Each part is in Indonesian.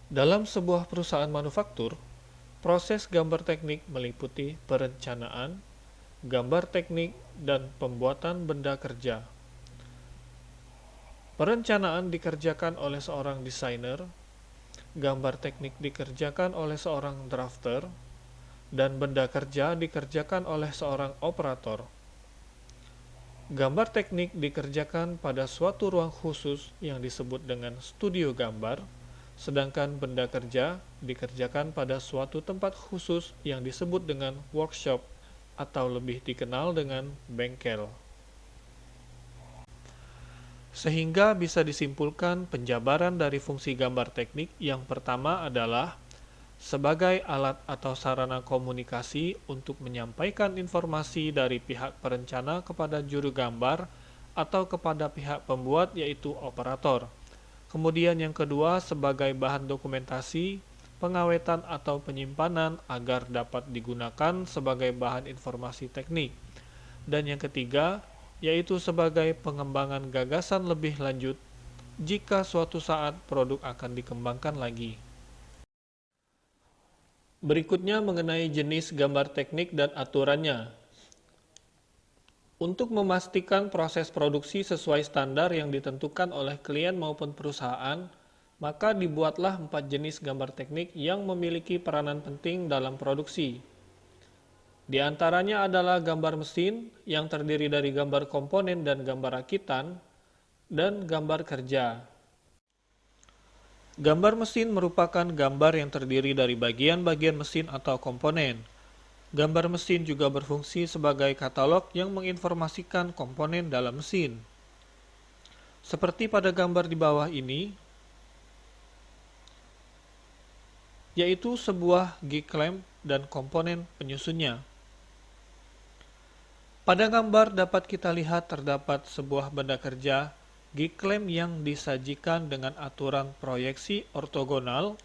Dalam sebuah perusahaan manufaktur, proses gambar teknik meliputi perencanaan, gambar teknik, dan pembuatan benda kerja. Perencanaan dikerjakan oleh seorang desainer, gambar teknik dikerjakan oleh seorang drafter, dan benda kerja dikerjakan oleh seorang operator. Gambar teknik dikerjakan pada suatu ruang khusus yang disebut dengan studio gambar, sedangkan benda kerja dikerjakan pada suatu tempat khusus yang disebut dengan workshop atau lebih dikenal dengan bengkel. Sehingga bisa disimpulkan penjabaran dari fungsi gambar teknik yang pertama adalah sebagai alat atau sarana komunikasi untuk menyampaikan informasi dari pihak perencana kepada juru gambar atau kepada pihak pembuat yaitu operator. Kemudian yang kedua sebagai bahan dokumentasi, pengawetan atau penyimpanan agar dapat digunakan sebagai bahan informasi teknik. Dan yang ketiga yaitu sebagai pengembangan gagasan lebih lanjut jika suatu saat produk akan dikembangkan lagi. Berikutnya mengenai jenis gambar teknik dan aturannya. Untuk memastikan proses produksi sesuai standar yang ditentukan oleh klien maupun perusahaan, maka dibuatlah 4 jenis gambar teknik yang memiliki peranan penting dalam produksi. Di antaranya adalah gambar mesin yang terdiri dari gambar komponen dan gambar rakitan, dan gambar kerja. Gambar mesin merupakan gambar yang terdiri dari bagian-bagian mesin atau komponen. Gambar mesin juga berfungsi sebagai katalog yang menginformasikan komponen dalam mesin. Seperti pada gambar di bawah ini, yaitu sebuah G-clamp dan komponen penyusunnya. Pada gambar dapat kita lihat terdapat sebuah benda kerja G-clamp yang disajikan dengan aturan proyeksi ortogonal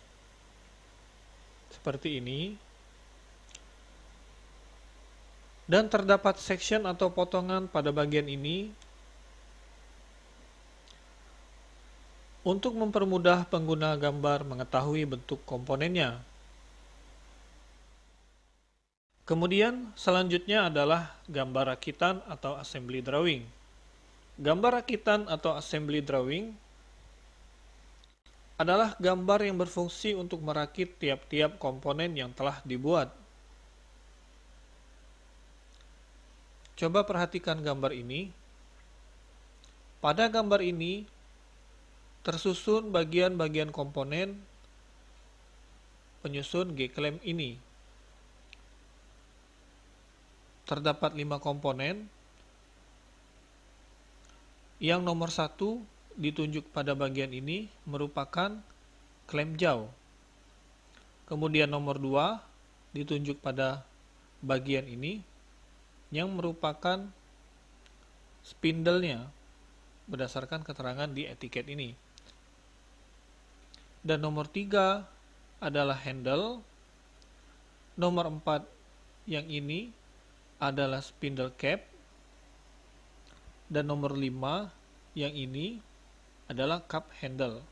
seperti ini, dan terdapat section atau potongan pada bagian ini untuk mempermudah pengguna gambar mengetahui bentuk komponennya. Kemudian selanjutnya adalah gambar rakitan atau assembly drawing. Gambar rakitan atau assembly drawing adalah gambar yang berfungsi untuk merakit tiap-tiap komponen yang telah dibuat. Coba perhatikan gambar ini. Pada gambar ini tersusun bagian-bagian komponen penyusun G-clamp ini. Terdapat 5 komponen. Yang nomor 1 ditunjuk pada bagian ini merupakan clamp jaw. Kemudian nomor 2 ditunjuk pada bagian ini yang merupakan spindle-nya berdasarkan keterangan di etiket ini. Dan nomor 3 adalah handle. Nomor 4 yang ini adalah spindle cap. Dan nomor 5 yang ini adalah cup handle.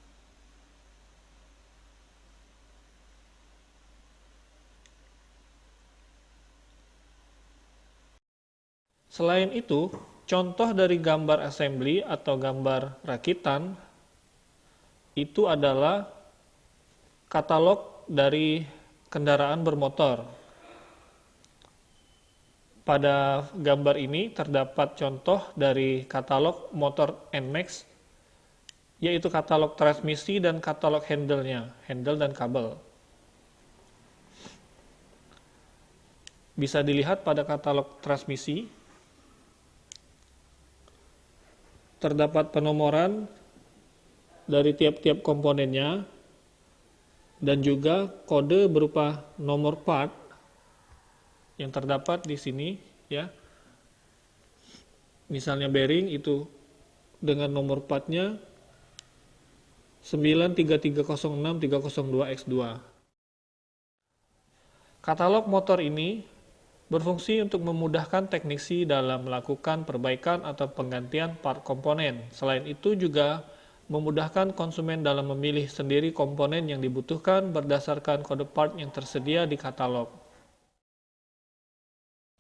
Selain itu, contoh dari gambar assembly atau gambar rakitan itu adalah katalog dari kendaraan bermotor. Pada gambar ini terdapat contoh dari katalog motor NMAX, yaitu katalog transmisi dan katalog handle-nya, handle dan kabel. Bisa dilihat pada katalog transmisi, terdapat penomoran dari tiap-tiap komponennya dan juga kode berupa nomor part yang terdapat di sini ya. Misalnya bearing itu dengan nomor partnya 93306-302X2. Katalog motor ini berfungsi untuk memudahkan teknisi dalam melakukan perbaikan atau penggantian part komponen. Selain itu juga memudahkan konsumen dalam memilih sendiri komponen yang dibutuhkan berdasarkan kode part yang tersedia di katalog.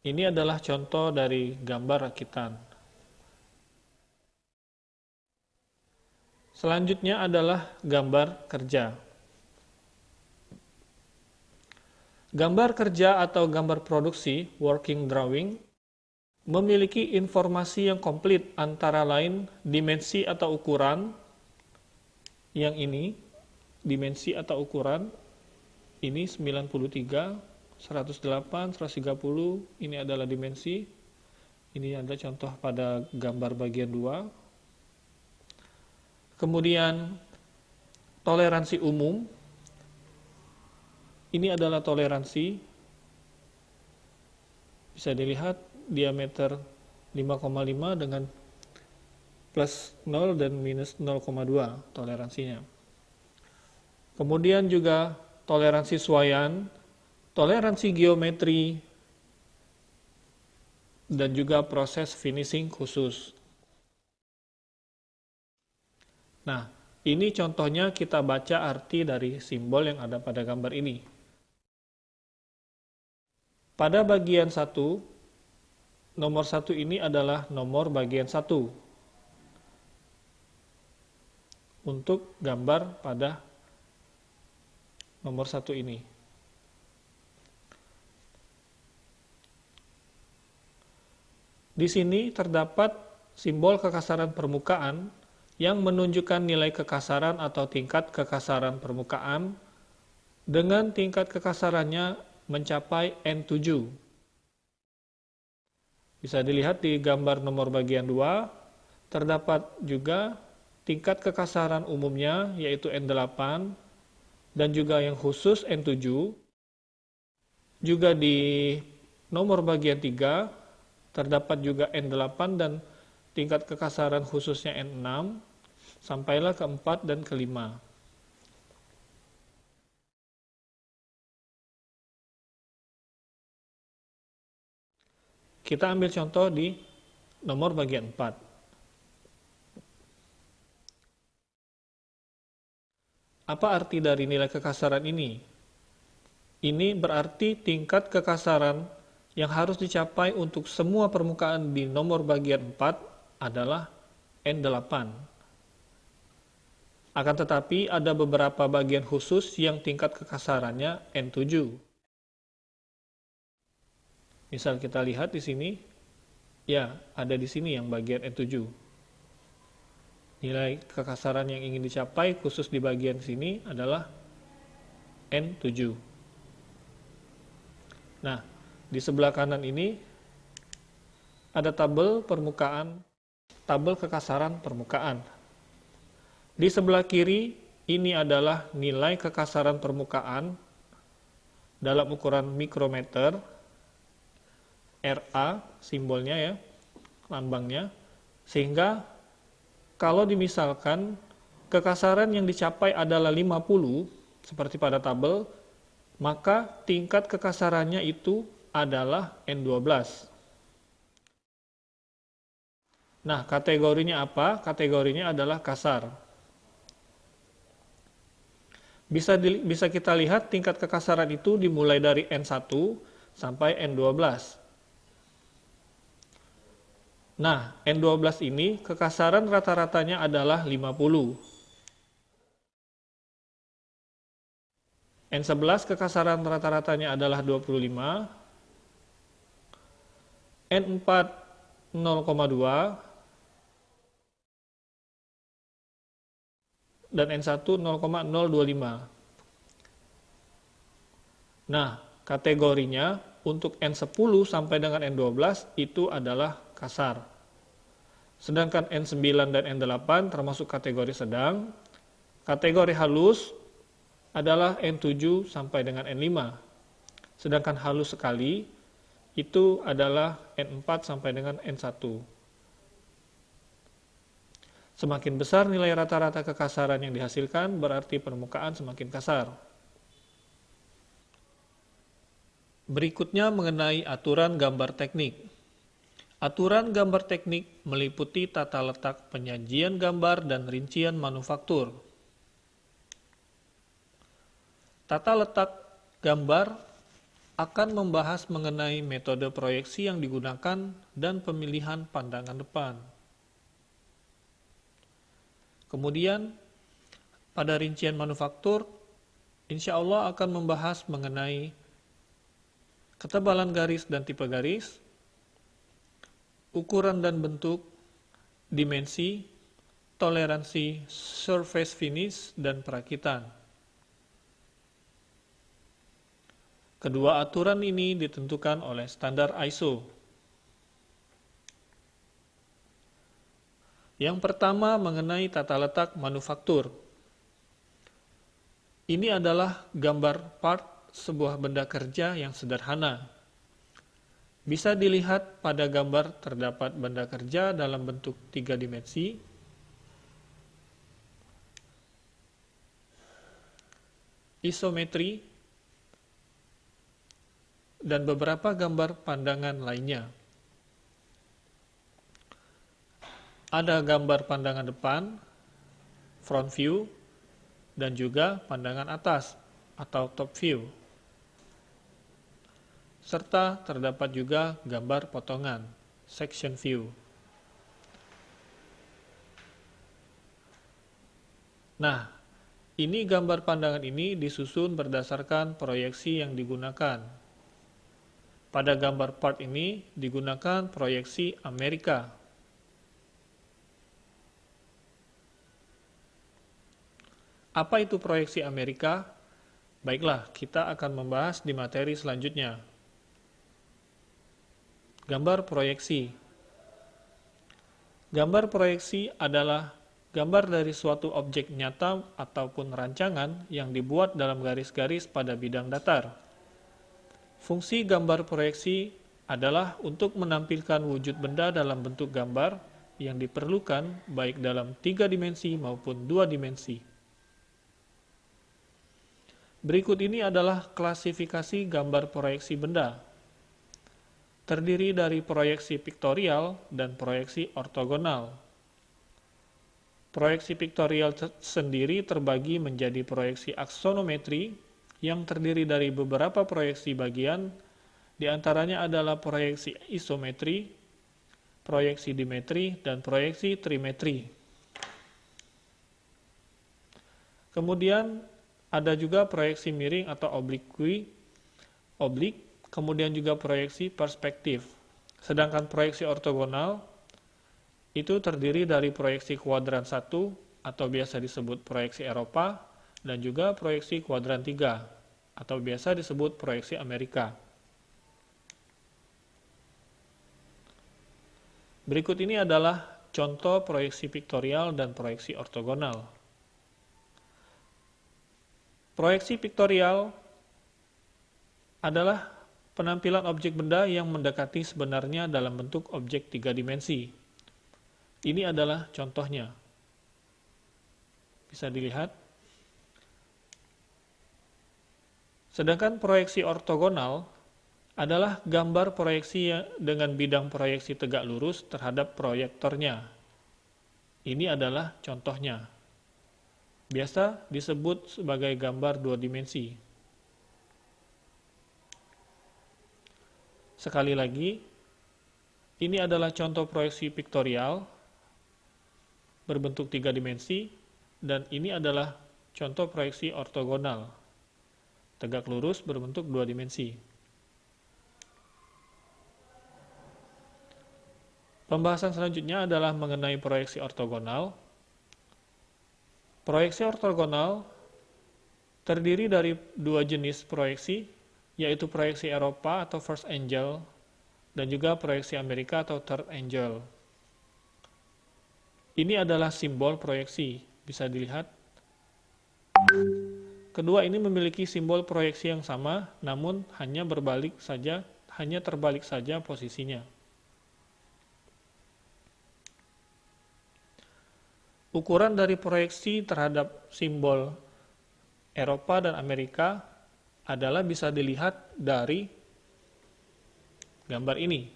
Ini adalah contoh dari gambar rakitan. Selanjutnya adalah gambar kerja. Gambar kerja atau gambar produksi, working drawing, memiliki informasi yang komplit antara lain dimensi atau ukuran, yang ini, dimensi atau ukuran, ini 93, 108, 130, ini adalah dimensi, ini ada contoh pada gambar bagian 2. Kemudian toleransi umum, ini adalah toleransi, bisa dilihat diameter 5,5 dengan plus 0 dan minus 0,2 toleransinya. Kemudian juga toleransi Swyan, toleransi geometri, dan juga proses finishing khusus. Nah, ini contohnya kita baca arti dari simbol yang ada pada gambar ini. Pada bagian 1, nomor 1 ini adalah nomor bagian 1 untuk gambar pada nomor 1 ini. Di sini terdapat simbol kekasaran permukaan yang menunjukkan nilai kekasaran atau tingkat kekasaran permukaan dengan tingkat kekasarannya mencapai N7. Bisa dilihat di gambar nomor bagian 2, terdapat juga tingkat kekasaran umumnya yaitu N8 dan juga yang khusus N7. Juga di nomor bagian 3 terdapat juga N8 dan tingkat kekasaran khususnya N6 sampailah ke 4 dan ke 5. Kita ambil contoh di nomor bagian 4. Apa arti dari nilai kekasaran ini? Ini berarti tingkat kekasaran yang harus dicapai untuk semua permukaan di nomor bagian 4 adalah N8. Akan tetapi ada beberapa bagian khusus yang tingkat kekasarannya N7. Misal kita lihat di sini, ya ada di sini yang bagian N7. Nilai kekasaran yang ingin dicapai khusus di bagian sini adalah N7. Nah, di sebelah kanan ini ada tabel permukaan, tabel kekasaran permukaan. Di sebelah kiri ini adalah nilai kekasaran permukaan dalam ukuran mikrometer, RA simbolnya ya, lambangnya, sehingga kalau dimisalkan kekasaran yang dicapai adalah 50 seperti pada tabel, maka tingkat kekasarannya itu adalah N12. Nah, kategorinya apa? Kategorinya adalah kasar. Bisa kita lihat tingkat kekasaran itu dimulai dari N1 sampai N12. Nah, N12 ini kekasaran rata-ratanya adalah 50. N11 kekasaran rata-ratanya adalah 25. N4 0,2 dan N1 0,025. Nah, kategorinya untuk N10 sampai dengan N12 itu adalah kasar. Sedangkan N9 dan N8 termasuk kategori sedang. Kategori halus adalah N7 sampai dengan N5. Sedangkan halus sekali itu adalah N4 sampai dengan N1. Semakin besar nilai rata-rata kekasaran yang dihasilkan, berarti permukaan semakin kasar. Berikutnya mengenai aturan gambar teknik. Aturan gambar teknik meliputi tata letak penyajian gambar dan rincian manufaktur. Tata letak gambar akan membahas mengenai metode proyeksi yang digunakan dan pemilihan pandangan depan. Kemudian, pada rincian manufaktur, insya Allah akan membahas mengenai ketebalan garis dan tipe garis, ukuran dan bentuk, dimensi, toleransi, surface finish, dan perakitan. Kedua aturan ini ditentukan oleh standar ISO. Yang pertama mengenai tata letak manufaktur. Ini adalah gambar part sebuah benda kerja yang sederhana. Bisa dilihat pada gambar terdapat benda kerja dalam bentuk 3 dimensi, isometri, dan beberapa gambar pandangan lainnya. Ada gambar pandangan depan, front view, dan juga pandangan atas atau top view. Serta terdapat juga gambar potongan, section view. Nah, ini gambar pandangan ini disusun berdasarkan proyeksi yang digunakan. Pada gambar part ini digunakan proyeksi Amerika. Apa itu proyeksi Amerika? Baiklah, kita akan membahas di materi selanjutnya. Gambar proyeksi. Gambar proyeksi adalah gambar dari suatu objek nyata ataupun rancangan yang dibuat dalam garis-garis pada bidang datar. Fungsi gambar proyeksi adalah untuk menampilkan wujud benda dalam bentuk gambar yang diperlukan baik dalam 3 dimensi maupun 2 dimensi. Berikut ini adalah klasifikasi gambar proyeksi benda. Terdiri dari proyeksi piktorial dan proyeksi ortogonal. Proyeksi piktorial sendiri terbagi menjadi proyeksi aksonometri yang terdiri dari beberapa proyeksi bagian, di antaranya adalah proyeksi isometri, proyeksi dimetri, dan proyeksi trimetri. Kemudian ada juga proyeksi miring atau oblik, kemudian juga proyeksi perspektif. Sedangkan proyeksi ortogonal itu terdiri dari proyeksi kuadran 1 atau biasa disebut proyeksi Eropa dan juga proyeksi kuadran 3 atau biasa disebut proyeksi Amerika. Berikut ini adalah contoh proyeksi piktorial dan proyeksi ortogonal. Proyeksi piktorial adalah penampilan objek benda yang mendekati sebenarnya dalam bentuk objek 3 dimensi. Ini adalah contohnya. Bisa dilihat. Sedangkan proyeksi ortogonal adalah gambar proyeksi dengan bidang proyeksi tegak lurus terhadap proyektornya. Ini adalah contohnya. Biasa disebut sebagai gambar 2 dimensi. Sekali lagi, ini adalah contoh proyeksi piktorial berbentuk 3 dimensi, dan ini adalah contoh proyeksi ortogonal, tegak lurus berbentuk 2 dimensi. Pembahasan selanjutnya adalah mengenai proyeksi ortogonal. Proyeksi ortogonal terdiri dari 2 jenis proyeksi, yaitu proyeksi Eropa atau first angle, dan juga proyeksi Amerika atau third angle. Ini adalah simbol proyeksi, bisa dilihat. Kedua ini memiliki simbol proyeksi yang sama, namun hanya terbalik saja posisinya. Ukuran dari proyeksi terhadap simbol Eropa dan Amerika adalah bisa dilihat dari gambar ini.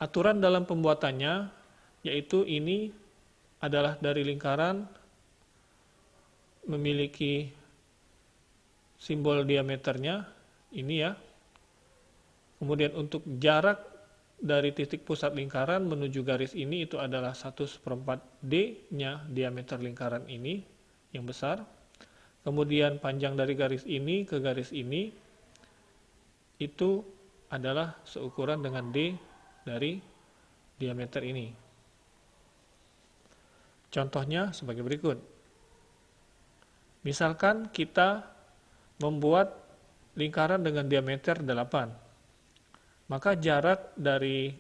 Aturan dalam pembuatannya, yaitu ini adalah dari lingkaran memiliki simbol diameternya, ini ya. Kemudian untuk jarak dari titik pusat lingkaran menuju garis ini itu adalah 1/4 D-nya diameter lingkaran ini yang besar. Kemudian panjang dari garis ini ke garis ini itu adalah seukuran dengan D dari diameter ini. Contohnya sebagai berikut. Misalkan kita membuat lingkaran dengan diameter 8. Maka jarak dari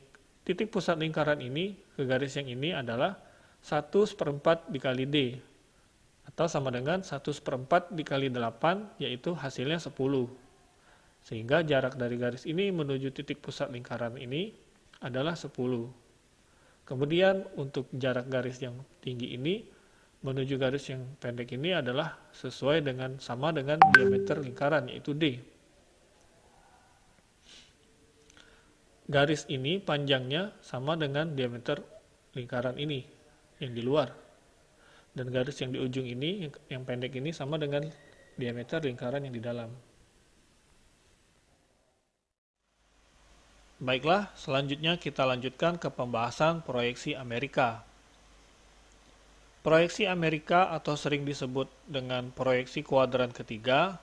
titik pusat lingkaran ini ke garis yang ini adalah 1/4 dikali D. Atau sama dengan 1/4 dikali 8, yaitu hasilnya 10. Sehingga jarak dari garis ini menuju titik pusat lingkaran ini adalah 10. Kemudian untuk jarak garis yang tinggi ini menuju garis yang pendek ini adalah sesuai dengan sama dengan diameter lingkaran, yaitu D. Garis ini panjangnya sama dengan diameter lingkaran ini yang di luar. Dan garis yang di ujung ini, yang pendek ini sama dengan diameter lingkaran yang di dalam. Baiklah, selanjutnya kita lanjutkan ke pembahasan proyeksi Amerika. Proyeksi Amerika atau sering disebut dengan proyeksi kuadran ketiga,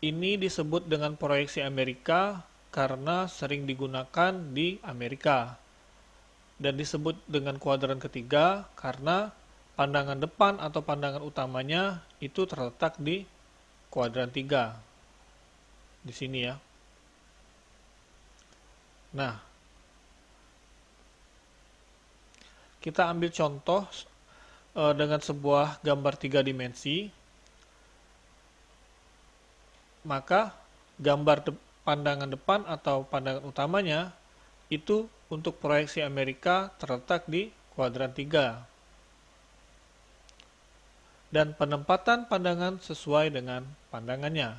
ini disebut dengan proyeksi Amerika karena sering digunakan di Amerika. Dan disebut dengan kuadran ketiga karena pandangan depan atau pandangan utamanya itu terletak di kuadran 3. Di sini ya. Nah, kita ambil contoh dengan sebuah gambar 3 dimensi. Maka gambar pandangan depan atau pandangan utamanya itu untuk proyeksi Amerika terletak di kuadran 3. Dan penempatan pandangan sesuai dengan pandangannya.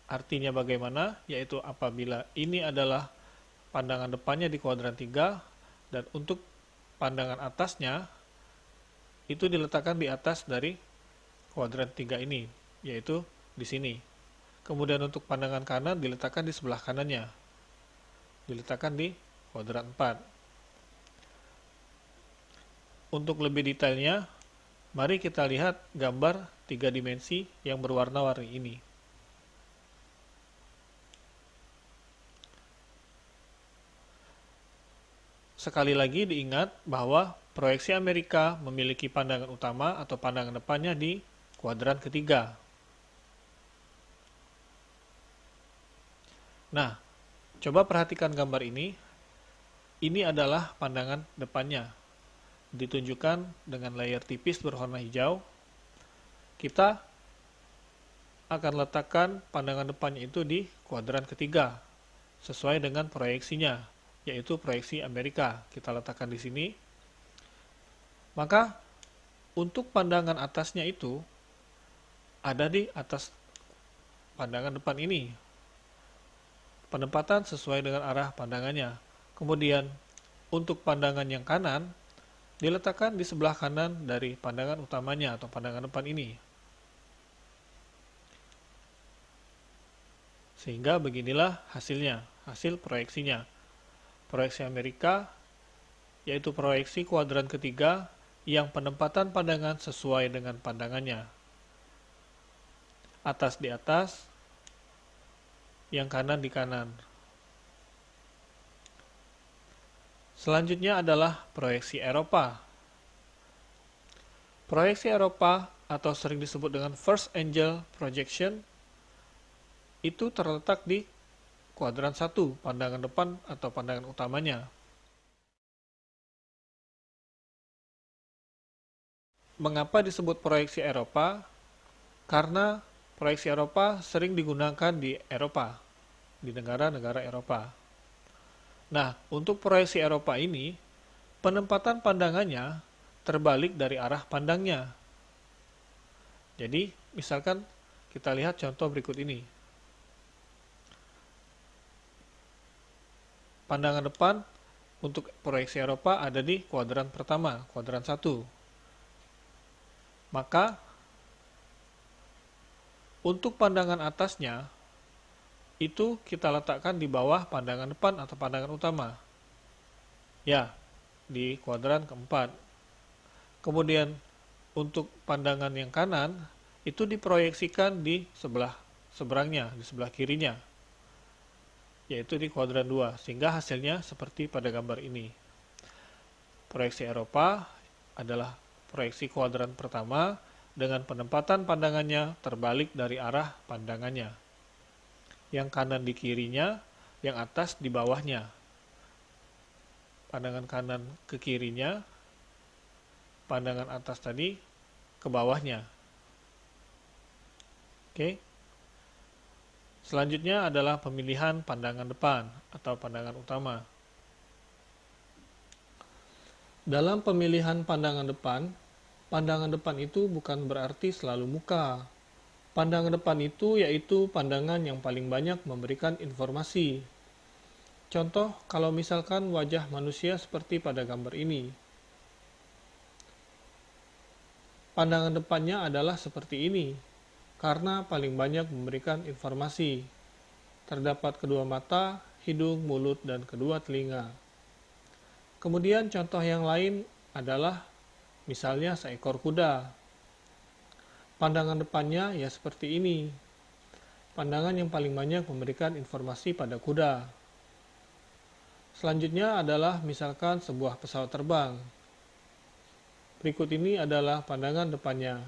Artinya bagaimana? Yaitu apabila ini adalah pandangan depannya di kuadran 3 dan untuk pandangan atasnya itu diletakkan di atas dari kuadran 3 ini, yaitu di sini. Kemudian untuk pandangan kanan diletakkan di sebelah kanannya. Diletakkan di kuadran 4. Untuk lebih detailnya, mari kita lihat gambar 3 dimensi yang berwarna-warni ini. Sekali lagi diingat bahwa proyeksi Amerika memiliki pandangan utama atau pandangan depannya di kuadran ketiga. Nah, coba perhatikan gambar ini. Ini adalah pandangan depannya. Ditunjukkan dengan layer tipis berwarna hijau. Kita akan letakkan pandangan depannya itu di kuadran ketiga, sesuai dengan proyeksinya, yaitu proyeksi Amerika. Kita letakkan di sini. Maka, untuk pandangan atasnya itu ada di atas pandangan depan ini. Penempatan sesuai dengan arah pandangannya. Kemudian, untuk pandangan yang kanan, diletakkan di sebelah kanan dari pandangan utamanya atau pandangan depan ini. Sehingga beginilah hasilnya, hasil proyeksinya. Proyeksi Amerika, yaitu proyeksi kuadran ketiga yang penempatan pandangan sesuai dengan pandangannya. Atas di atas, yang kanan di kanan. Selanjutnya adalah proyeksi Eropa. Proyeksi Eropa atau sering disebut dengan first angle projection itu terletak di kuadran 1, pandangan depan atau pandangan utamanya. Mengapa disebut proyeksi Eropa? Karena proyeksi Eropa sering digunakan di Eropa, di negara-negara Eropa. Nah, untuk proyeksi Eropa ini, penempatan pandangannya terbalik dari arah pandangnya. Jadi, misalkan kita lihat contoh berikut ini. Pandangan depan Untuk proyeksi Eropa ada di kuadran pertama, kuadran 1. Maka untuk pandangan atasnya itu kita letakkan di bawah pandangan depan atau pandangan utama. Ya, di kuadran keempat. Kemudian untuk pandangan yang kanan itu diproyeksikan di sebelah seberangnya, di sebelah kirinya, yaitu di kuadran 2, sehingga hasilnya seperti pada gambar ini. Proyeksi Eropa adalah proyeksi kuadran pertama dengan penempatan pandangannya terbalik dari arah pandangannya. Yang kanan di kirinya, yang atas di bawahnya. Pandangan kanan ke kirinya, pandangan atas tadi ke bawahnya. Oke. Selanjutnya adalah pemilihan pandangan depan atau pandangan utama. Dalam pemilihan pandangan depan itu bukan berarti selalu muka. Pandangan depan itu yaitu pandangan yang paling banyak memberikan informasi. Contoh, kalau misalkan wajah manusia seperti pada gambar ini. Pandangan depannya adalah seperti ini, karena paling banyak memberikan informasi. Terdapat kedua mata, hidung, mulut, dan kedua telinga. Kemudian contoh yang lain adalah misalnya seekor kuda. Pandangan depannya ya seperti ini. Pandangan yang paling banyak memberikan informasi pada kuda. Selanjutnya adalah misalkan sebuah pesawat terbang. Berikut ini adalah pandangan depannya.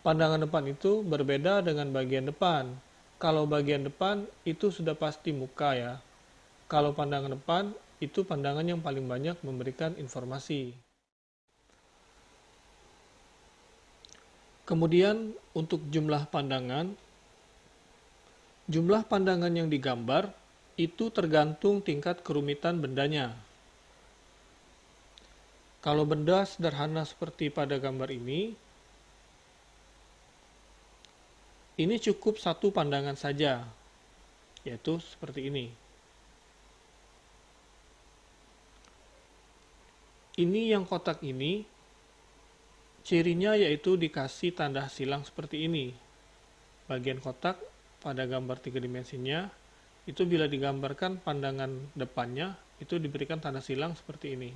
Pandangan depan itu berbeda dengan bagian depan. Kalau bagian depan itu sudah pasti muka ya. Kalau pandangan depan itu pandangan yang paling banyak memberikan informasi. Kemudian untuk jumlah pandangan yang digambar itu tergantung tingkat kerumitan bendanya. Kalau benda sederhana seperti pada gambar ini cukup satu pandangan saja, yaitu seperti ini. Ini yang kotak ini, cirinya yaitu dikasih tanda silang seperti ini. Bagian kotak pada gambar 3 dimensinya, itu bila digambarkan pandangan depannya, itu diberikan tanda silang seperti ini.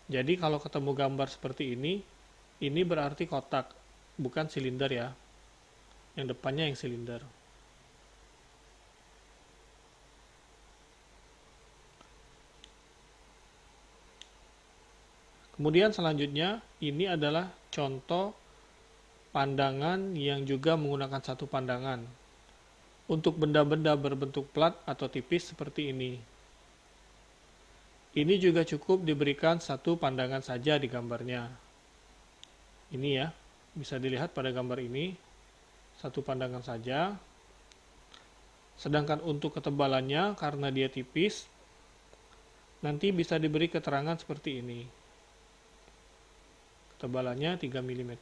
Jadi kalau ketemu gambar seperti ini berarti kotak, bukan silinder ya. Yang depannya yang silinder. Kemudian selanjutnya, ini adalah contoh pandangan yang juga menggunakan satu pandangan. Untuk benda-benda berbentuk plat atau tipis seperti ini. Ini juga cukup diberikan satu pandangan saja di gambarnya. Ini ya, bisa dilihat pada gambar ini, satu pandangan saja. Sedangkan untuk ketebalannya, karena dia tipis, nanti bisa diberi keterangan seperti ini. Ketebalannya 3 mm.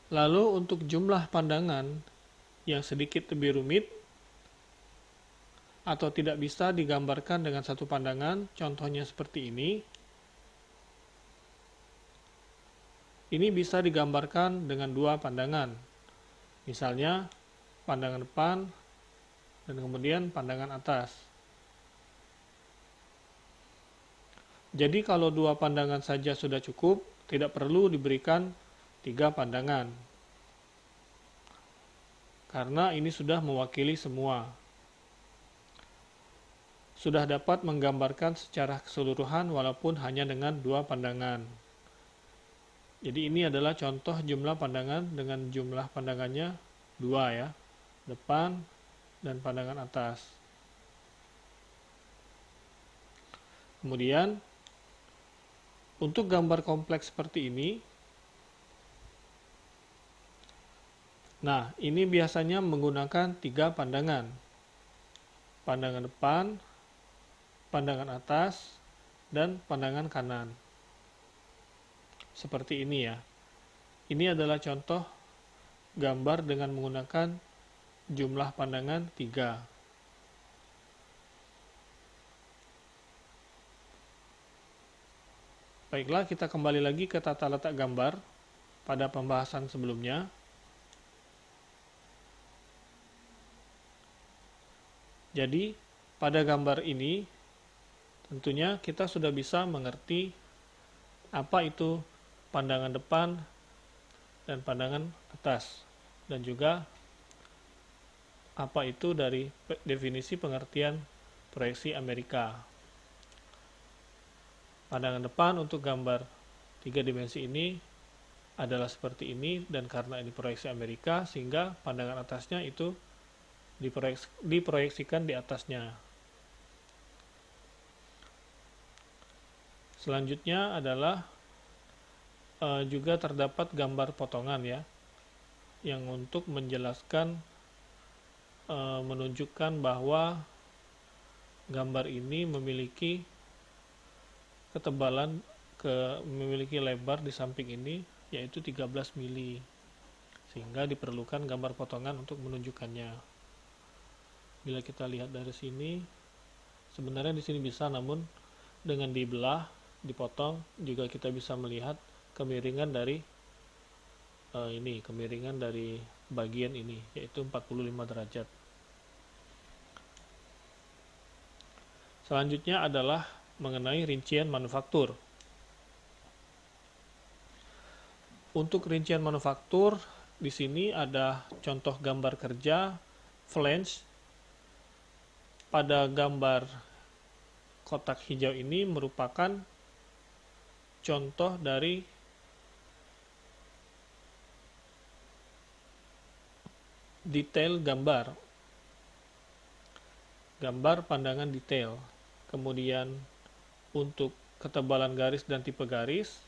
Lalu untuk jumlah pandangan yang sedikit lebih rumit atau tidak bisa digambarkan dengan satu pandangan, contohnya seperti ini. Ini bisa digambarkan dengan dua pandangan. Misalnya pandangan depan dan kemudian pandangan atas. Jadi kalau dua pandangan saja sudah cukup, tidak perlu diberikan 3 pandangan. Karena ini sudah mewakili semua. Sudah dapat menggambarkan secara keseluruhan walaupun hanya dengan 2 pandangan. Jadi ini adalah contoh jumlah pandangan dengan jumlah pandangannya 2 ya. Depan dan pandangan atas. Kemudian untuk gambar kompleks seperti ini, nah ini biasanya menggunakan 3 pandangan. Pandangan depan, pandangan atas, dan pandangan kanan. seperti ini ya. Ini adalah contoh gambar dengan menggunakan jumlah pandangan 3. Baiklah, kita kembali lagi ke tata letak gambar pada pembahasan sebelumnya. Jadi, pada gambar ini tentunya kita sudah bisa mengerti apa itu pandangan depan dan pandangan atas, dan juga apa itu dari definisi pengertian proyeksi Amerika. Pandangan depan untuk gambar 3 dimensi ini adalah seperti ini, dan karena ini proyeksi Amerika sehingga pandangan atasnya itu diproyeksikan di atasnya. Selanjutnya adalah juga terdapat gambar potongan ya, yang untuk menjelaskan menunjukkan bahwa gambar ini memiliki ketebalan memiliki lebar di samping ini yaitu 13 mili, sehingga diperlukan gambar potongan untuk menunjukkannya. Bila kita lihat dari sini, sebenarnya di sini bisa, namun dengan dibelah, dipotong, juga kita bisa melihat kemiringan dari kemiringan dari bagian ini, yaitu 45 derajat. Selanjutnya adalah mengenai rincian manufaktur. Untuk rincian manufaktur, di sini ada contoh gambar kerja flange. Pada gambar kotak hijau ini merupakan contoh dari detail gambar pandangan detail. Kemudian untuk ketebalan garis dan tipe garis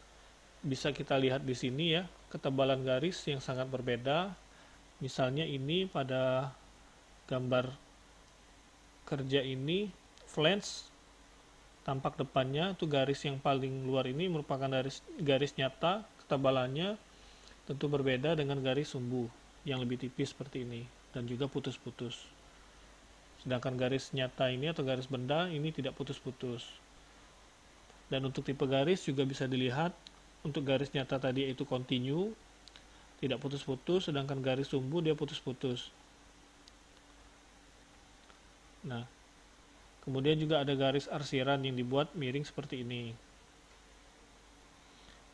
bisa kita lihat di sini ya, ketebalan garis yang sangat berbeda. Misalnya ini pada gambar kerja ini flange, tampak depannya itu garis yang paling luar ini merupakan garis nyata, ketebalannya tentu berbeda dengan garis sumbu yang lebih tipis seperti ini dan juga putus-putus. Sedangkan garis nyata ini atau garis benda ini tidak putus-putus. Dan untuk tipe garis juga bisa dilihat, untuk garis nyata tadi itu continue, tidak putus-putus, sedangkan garis sumbu dia putus-putus. Nah, kemudian juga ada garis arsiran yang dibuat miring seperti ini.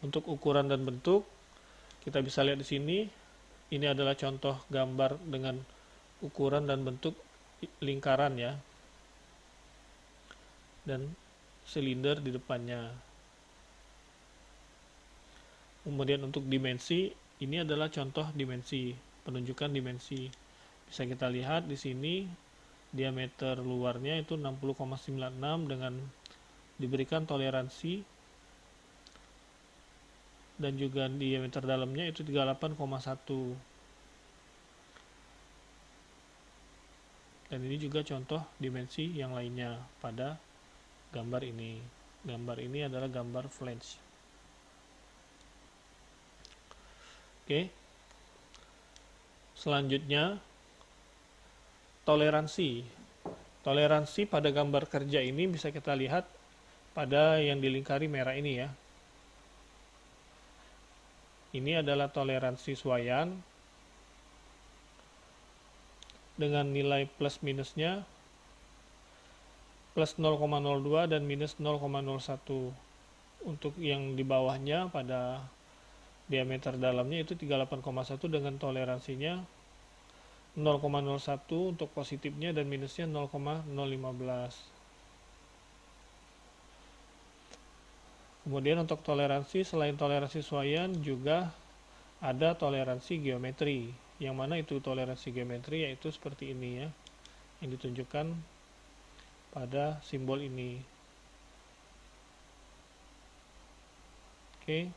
Untuk ukuran dan bentuk, kita bisa lihat di sini. Ini adalah contoh gambar dengan ukuran dan bentuk lingkaran ya, dan silinder di depannya. Kemudian untuk dimensi, ini adalah contoh dimensi, penunjukan dimensi. Bisa kita lihat di sini diameter luarnya itu 60,96 dengan diberikan toleransi, dan juga diameter dalamnya itu 38,1. Dan ini juga contoh dimensi yang lainnya pada gambar ini. Gambar ini adalah gambar flange. Oke. Selanjutnya toleransi. Toleransi pada gambar kerja ini bisa kita lihat pada yang dilingkari merah ini ya. Ini adalah toleransi Swyan dengan nilai plus minusnya plus 0,02 dan minus 0,01. Untuk yang di bawahnya pada diameter dalamnya itu 38,1 dengan toleransinya 0,01 untuk positifnya dan minusnya 0,015. Kemudian untuk toleransi, selain toleransi Swyan juga ada toleransi geometri, yang mana itu toleransi geometri yaitu seperti ini ya, yang ditunjukkan pada simbol ini. Oke,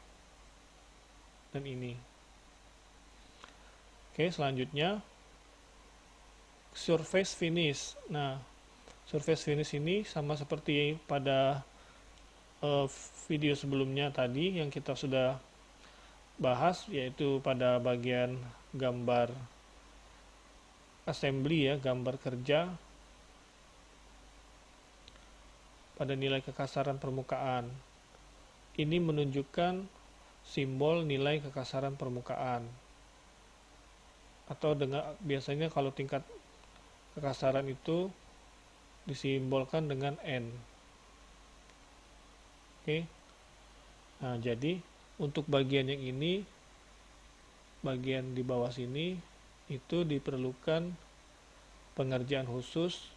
dan ini. Oke, selanjutnya surface finish. Nah, surface finish ini sama seperti pada video sebelumnya tadi yang kita sudah bahas, yaitu pada bagian gambar assembly ya, gambar kerja pada nilai kekasaran permukaan. Ini menunjukkan simbol nilai kekasaran permukaan. Atau biasanya kalau tingkat kekasaran itu disimbolkan dengan N. Oke. Nah, jadi untuk bagian yang ini, bagian di bawah sini itu diperlukan pengerjaan khusus,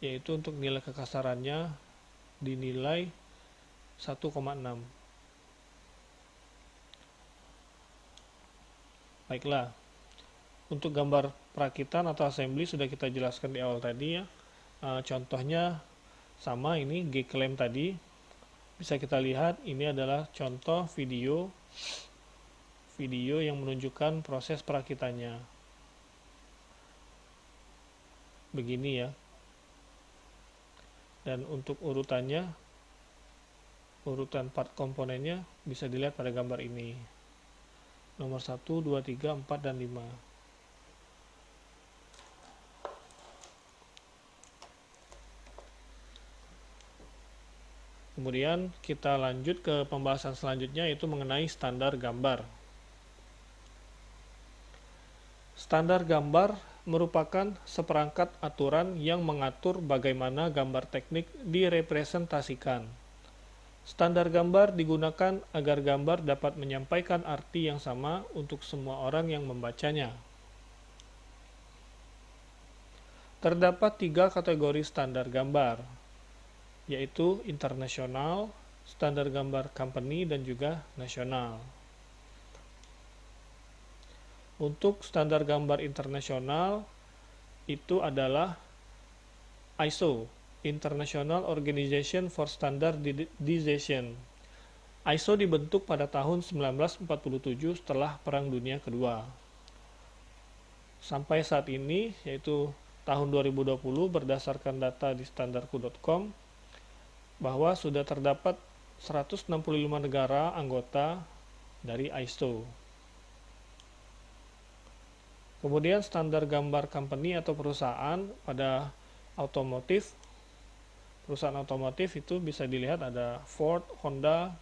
yaitu untuk nilai kekasarannya dinilai 1,6. Baiklah, untuk gambar perakitan atau assembly sudah kita jelaskan di awal tadi ya. Contohnya sama, ini G-clamp tadi. Bisa kita lihat ini adalah contoh video yang menunjukkan proses perakitannya. Begini ya. Dan untuk urutannya, urutan part komponennya bisa dilihat pada gambar ini. Nomor 1, 2, 3, 4, dan 5. Kemudian kita lanjut ke pembahasan selanjutnya, yaitu mengenai standar gambar. Standar gambar merupakan seperangkat aturan yang mengatur bagaimana gambar teknik direpresentasikan. Standar gambar digunakan agar gambar dapat menyampaikan arti yang sama untuk semua orang yang membacanya. Terdapat 3 kategori standar gambar, yaitu internasional, standar gambar company, dan juga nasional. Untuk standar gambar internasional itu adalah ISO, International Organization for Standardization. ISO dibentuk pada tahun 1947 setelah Perang Dunia Kedua. Sampai saat ini, yaitu tahun 2020, berdasarkan data di standarku.com, bahwa sudah terdapat 165 negara anggota dari ISO. Kemudian standar gambar company atau perusahaan pada otomotif. Perusahaan otomotif itu bisa dilihat ada Ford, Honda.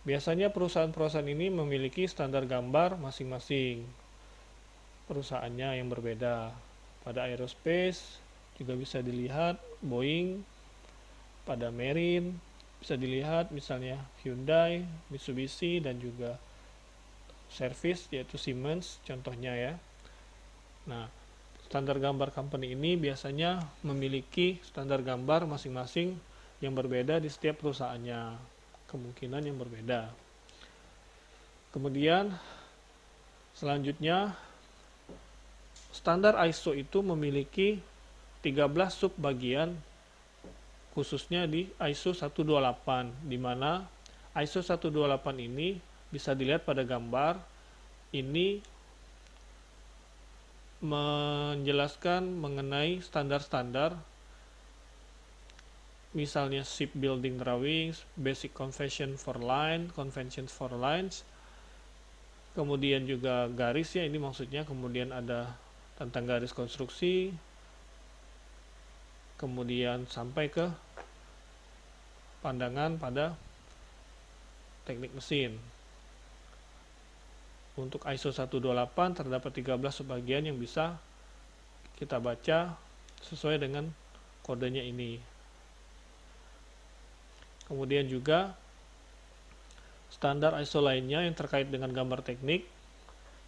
Biasanya perusahaan-perusahaan ini memiliki standar gambar masing-masing. Perusahaannya yang berbeda. Pada aerospace juga bisa dilihat Boeing. Pada marine bisa dilihat misalnya Hyundai, Mitsubishi, dan juga service yaitu Siemens contohnya ya. Nah, standar gambar company ini biasanya memiliki standar gambar masing-masing yang berbeda di setiap perusahaannya, kemungkinan yang berbeda. Kemudian selanjutnya, standar ISO itu memiliki 13 subbagian, khususnya di ISO 128, di mana ISO 128 ini bisa dilihat pada gambar ini menjelaskan mengenai standar-standar, misalnya shipbuilding drawings, basic convention for lines, kemudian juga garis ya, ini maksudnya, kemudian ada tentang garis konstruksi, kemudian sampai ke pandangan pada teknik mesin. Untuk ISO 128 terdapat 13 subbagian yang bisa kita baca sesuai dengan kodenya ini. Kemudian juga standar ISO lainnya yang terkait dengan gambar teknik,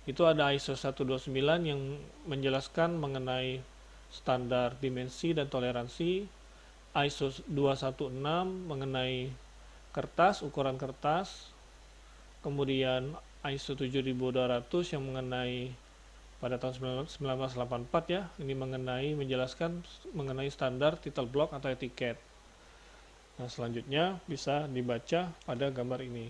itu ada ISO 129 yang menjelaskan mengenai standar dimensi dan toleransi, ISO 216 mengenai kertas, ukuran kertas, kemudian ISO 7200 yang mengenai pada tahun 1984 ya, ini menjelaskan mengenai standar title block atau etiket. Nah, selanjutnya bisa dibaca pada gambar ini.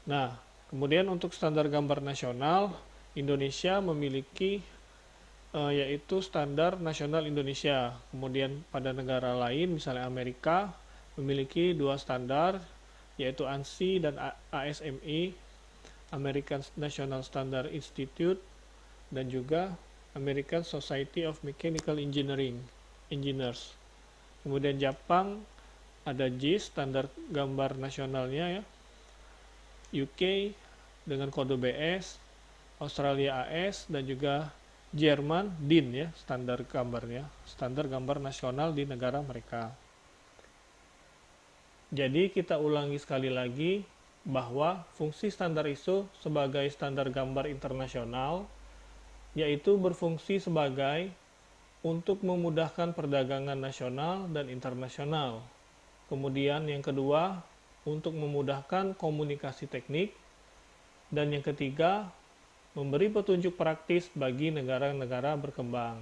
Nah, kemudian untuk standar gambar nasional, Indonesia memiliki yaitu standar nasional Indonesia. Kemudian pada negara lain, misalnya Amerika, memiliki 2 standar, yaitu ANSI dan ASME, American National Standard Institute, dan juga American Society of Mechanical Engineers. Kemudian Jepang ada JIS, standar gambar nasionalnya ya. UK dengan kode BS, Australia AS, dan juga Jerman DIN ya, standar gambarnya, standar gambar nasional di negara mereka. Jadi kita ulangi sekali lagi bahwa fungsi standar ISO sebagai standar gambar internasional yaitu berfungsi sebagai untuk memudahkan perdagangan nasional dan internasional. Kemudian yang kedua, untuk memudahkan komunikasi teknik. Dan yang ketiga, memberi petunjuk praktis bagi negara-negara berkembang.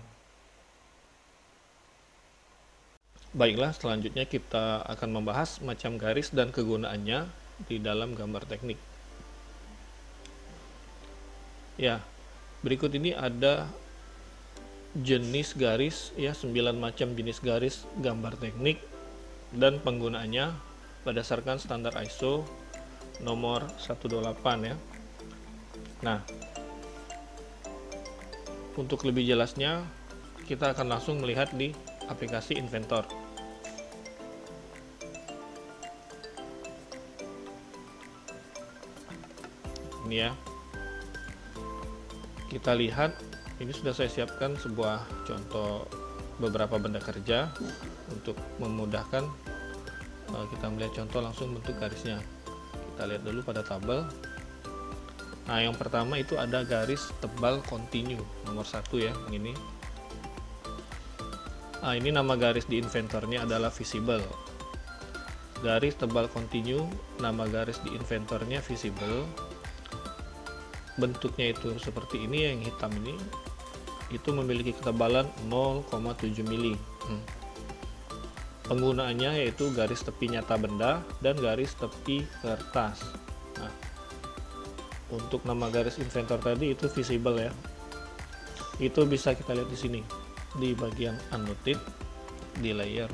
Baiklah, selanjutnya kita akan membahas macam garis dan kegunaannya di dalam gambar teknik. Ya, berikut ini ada jenis garis ya, 9 macam jenis garis gambar teknik dan penggunaannya berdasarkan standar ISO nomor 128 ya. Nah, untuk lebih jelasnya kita akan langsung melihat di aplikasi Inventor. Ini ya. Kita lihat, ini sudah saya siapkan sebuah contoh beberapa benda kerja untuk memudahkan kita melihat contoh langsung bentuk garisnya. Kita lihat dulu pada tabel. Nah, yang pertama itu ada garis tebal continue nomor 1 ya, ini. Nah, ini nama garis di inventornya adalah visible. Garis tebal continue, nama garis di inventornya visible. Bentuknya itu seperti ini, yang hitam ini itu memiliki ketebalan 0,7 mili. Penggunaannya yaitu garis tepi nyata benda dan garis tepi kertas. Nah, untuk nama garis inventor tadi itu visible ya. Itu bisa kita lihat di sini di bagian annotate di layer.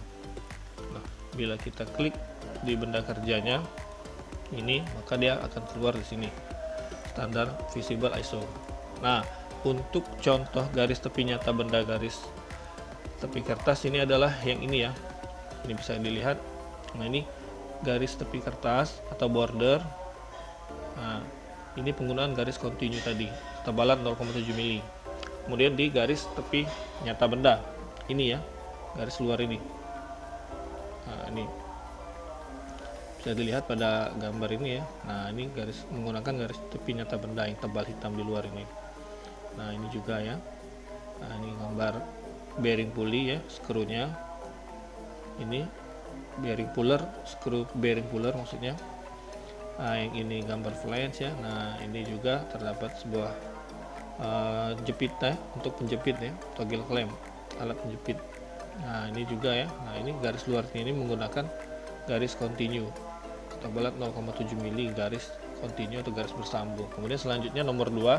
Nah, bila kita klik di benda kerjanya ini, maka dia akan keluar di sini. Standar visible ISO. Nah, untuk contoh garis tepi nyata benda garis tepi kertas ini adalah yang ini ya. Ini bisa dilihat. Nah, ini garis tepi kertas atau border. Nah, ini penggunaan garis continue tadi, ketebalan 0,7 mili. Kemudian di garis tepi nyata benda. Ini ya, garis luar ini. Nah, ini bisa dilihat pada gambar ini ya. Nah, ini garis menggunakan garis tepi nyata benda yang tebal hitam di luar ini. Nah, ini juga ya. Nah, ini gambar bearing pulley ya, skrunya. Ini bearing puller, skru bearing puller maksudnya. Nah, yang ini gambar flange ya. Nah, ini juga terdapat sebuah jepit ya, untuk penjepit ya, toggle clamp, alat penjepit. Nah, ini juga ya. Nah, ini garis luarnya ini menggunakan garis continue, ketebalan 0,7 mili, garis continue atau garis bersambung. Kemudian selanjutnya nomor 2,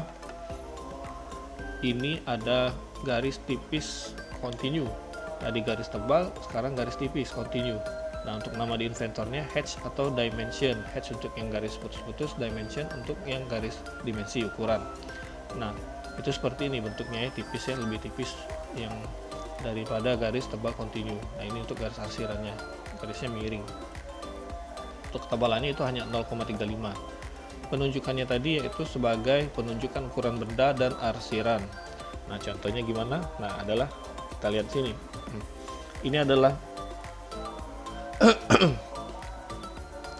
ini ada garis tipis continue. Tadi garis tebal, sekarang garis tipis continue. Nah, untuk nama di inventornya hatch atau dimension. Hatch untuk yang garis putus-putus, dimension untuk yang garis dimensi ukuran. Nah, itu seperti ini bentuknya ya, tipis ya, lebih tipis yang daripada garis tebal continue. Nah, ini untuk garis arsirannya, garisnya miring. Untuk ketebalannya itu hanya 0,35. Penunjukannya tadi yaitu sebagai penunjukan ukuran benda dan arsiran. Nah, contohnya gimana? Nah, adalah kita lihat sini. Ini adalah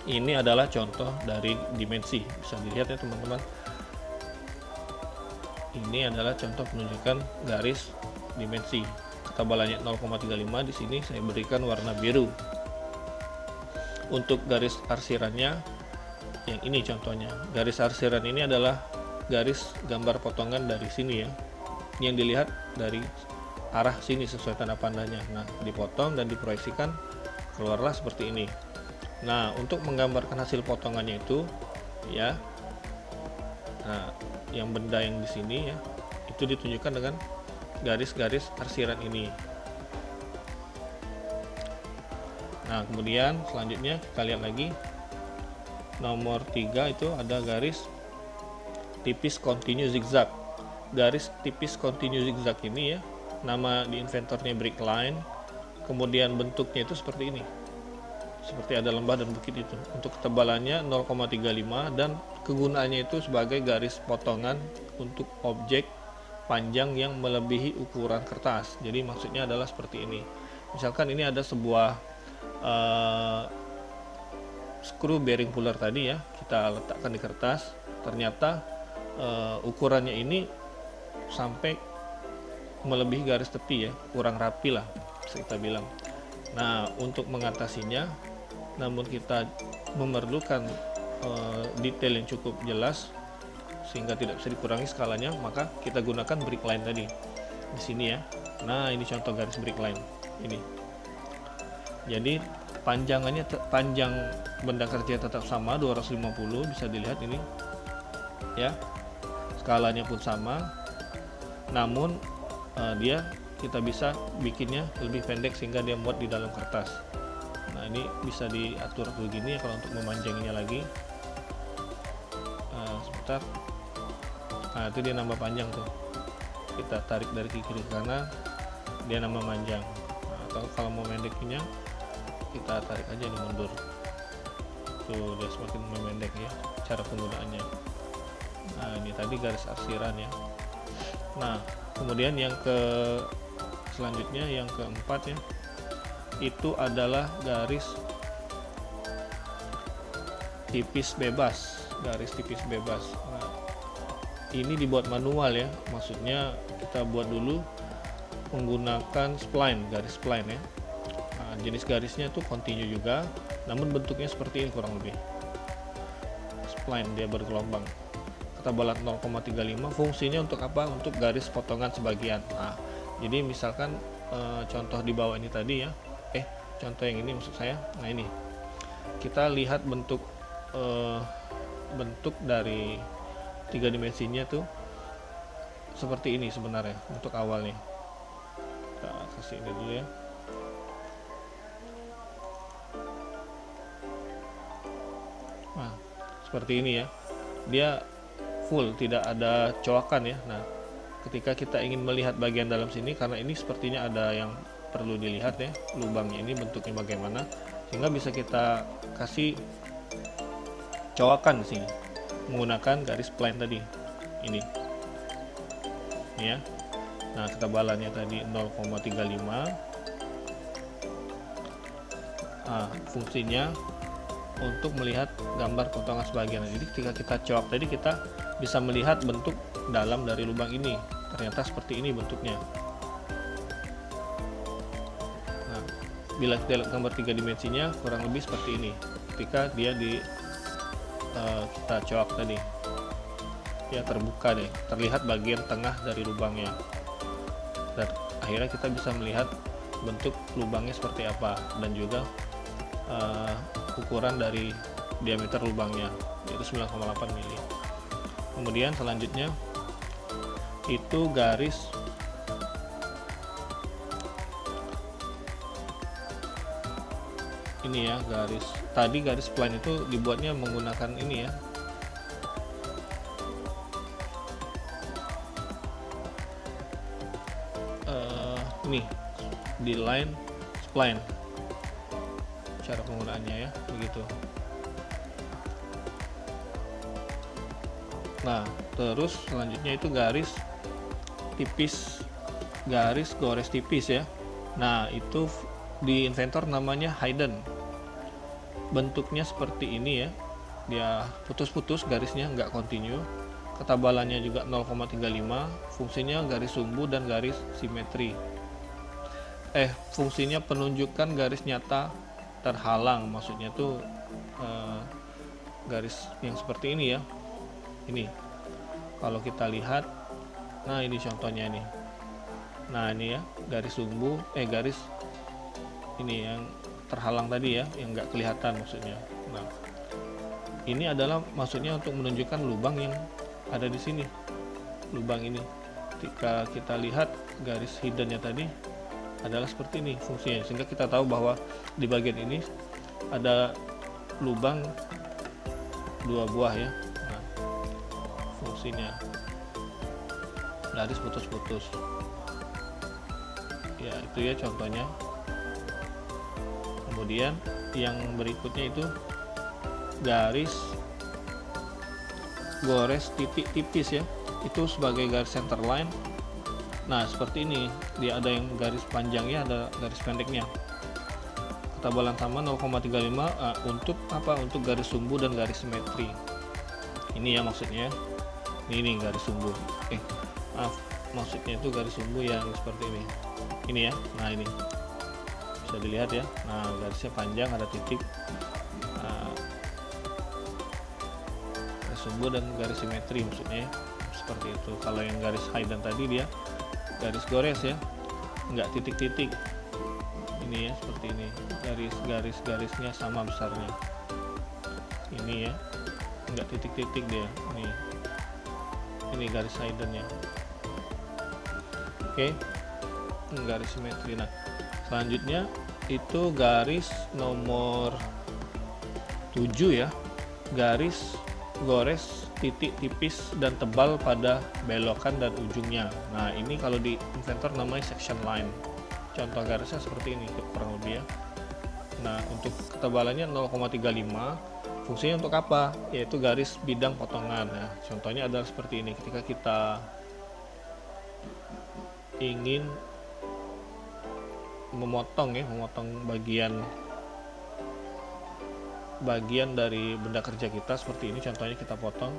ini adalah contoh dari dimensi. Bisa dilihat ya teman-teman. Ini adalah contoh penunjukan garis dimensi. Ketebalannya 0,35, di sini saya berikan warna biru. Untuk garis arsirannya yang ini contohnya. Garis arsiran ini adalah garis gambar potongan dari sini ya. Yang dilihat dari arah sini sesuai tanda pandangnya. Nah, dipotong dan diproyeksikan keluarlah seperti ini. Nah, untuk menggambarkan hasil potongannya itu ya. Nah, yang benda yang di sini ya, itu ditunjukkan dengan garis-garis arsiran ini. Nah, kemudian selanjutnya kita lihat lagi Nomor 3 itu ada garis tipis continue zigzag. Garis tipis continue zigzag ini ya, nama di inventornya break line, kemudian bentuknya itu seperti ini, seperti ada lembah dan bukit itu. Untuk ketebalannya 0,35 dan kegunaannya itu sebagai garis potongan untuk objek panjang yang melebihi ukuran kertas. Jadi maksudnya adalah seperti ini. Misalkan ini ada sebuah screw bearing puller tadi ya, kita letakkan di kertas, ternyata ukurannya ini sampai melebihi garis tepi ya, kurang rapi lah bisa kita bilang. Nah, untuk mengatasinya, namun kita memerlukan detail yang cukup jelas sehingga tidak bisa dikurangi skalanya, maka kita gunakan break line tadi di sini ya. Nah, ini contoh garis break line ini. Jadi panjang benda kerja tetap sama 250, bisa dilihat ini ya, skalanya pun sama, namun kita bisa bikinnya lebih pendek sehingga dia muat di dalam kertas. Nah, ini bisa diatur begini ya kalau untuk memanjanginya lagi. Sebentar. Nah, itu dia nambah panjang tuh, kita tarik dari kiri ke kanan, dia nambah panjang. Nah, atau kalau mau mendekinya kita tarik aja di mundur tuh, dia semakin memendek ya cara penggunaannya. Nah, ini tadi garis arsiran ya. Nah, kemudian yang selanjutnya yang keempat ya, itu adalah garis tipis bebas. Garis tipis bebas. Nah, ini dibuat manual ya, maksudnya kita buat dulu menggunakan spline, garis spline ya. Nah, jenis garisnya tuh continue juga, namun bentuknya seperti ini kurang lebih. Spline, dia bergelombang. Ketebalan 0,35, fungsinya untuk apa? Untuk garis potongan sebagian. Nah, jadi misalkan contoh di bawah ini tadi ya, contoh yang ini maksud saya. Nah, ini kita lihat bentuk dari 3 dimensinya tuh seperti ini sebenarnya untuk awalnya. Kita kasih ini dulu ya. Nah, seperti ini ya, dia full, tidak ada coakan ya. Nah, ketika kita ingin melihat bagian dalam sini, karena ini sepertinya ada yang perlu dilihat ya, lubangnya ini bentuknya bagaimana, sehingga bisa kita kasih coakan di sini menggunakan garis spline tadi ini ya. Nah, ketebalannya tadi 0,35. Fungsinya untuk melihat gambar potongan sebagian. Jadi ketika kita coak tadi, kita bisa melihat bentuk dalam dari lubang ini, ternyata seperti ini bentuknya. Nah, bila kita lihat gambar 3 dimensinya kurang lebih seperti ini ketika dia kita coak tadi ya, terbuka deh, terlihat bagian tengah dari lubangnya, dan akhirnya kita bisa melihat bentuk lubangnya seperti apa, dan juga ukuran dari diameter lubangnya, yaitu 9,8 mili. Kemudian selanjutnya itu garis ini ya, garis spline itu dibuatnya menggunakan ini ya, ini di line spline cara penggunaannya ya, begitu. Nah, terus selanjutnya itu garis gores tipis ya. Nah, itu di inventor namanya hidden. Bentuknya seperti ini ya, dia putus-putus garisnya, nggak continue. Ketebalannya juga 0,35, fungsinya garis sumbu dan garis simetri. Fungsinya penunjukan garis nyata terhalang, maksudnya tuh garis yang seperti ini ya. Ini kalau kita lihat, nah ini contohnya ini. Nah, ini ya garis sumbu, garis ini yang terhalang tadi ya, yang nggak kelihatan maksudnya. Nah, ini adalah maksudnya untuk menunjukkan lubang yang ada di sini, lubang ini. Ketika kita lihat garis hiddennya tadi adalah seperti ini fungsinya, sehingga kita tahu bahwa di bagian ini ada lubang dua buah ya. Nah, fungsinya garis putus-putus ya, itu ya contohnya. Kemudian yang berikutnya itu garis gores titik tipis ya, itu sebagai garis center line. Nah seperti ini, dia ada yang garis panjangnya, ada garis pendeknya. Ketebalan sama 0,35 untuk apa? Untuk garis sumbu dan garis simetri. Ini ya maksudnya. Ini garis sumbu. Maaf, maksudnya itu garis sumbu yang seperti ini. Ini ya. Nah ini bisa dilihat ya. Nah garisnya panjang, ada titik. Garis sumbu dan garis simetri maksudnya ya. Seperti itu. Kalau yang garis haidan tadi dia garis gores ya, nggak titik-titik. Ini ya seperti ini, garisnya sama besarnya. Ini ya, nggak titik-titik dia. Ini garis haidannya. Oke, garis simetri. Nah selanjutnya itu garis nomor 7 ya, garis gores titik tipis dan tebal pada belokan dan ujungnya. Nah ini kalau di inventor namanya section line. Contoh garisnya seperti ini kurang lebih ya. Nah untuk ketebalannya 0,35, fungsinya untuk apa? Yaitu garis bidang potongan. Nah contohnya adalah seperti ini, ketika kita ingin memotong bagian dari benda kerja kita seperti ini, contohnya kita potong.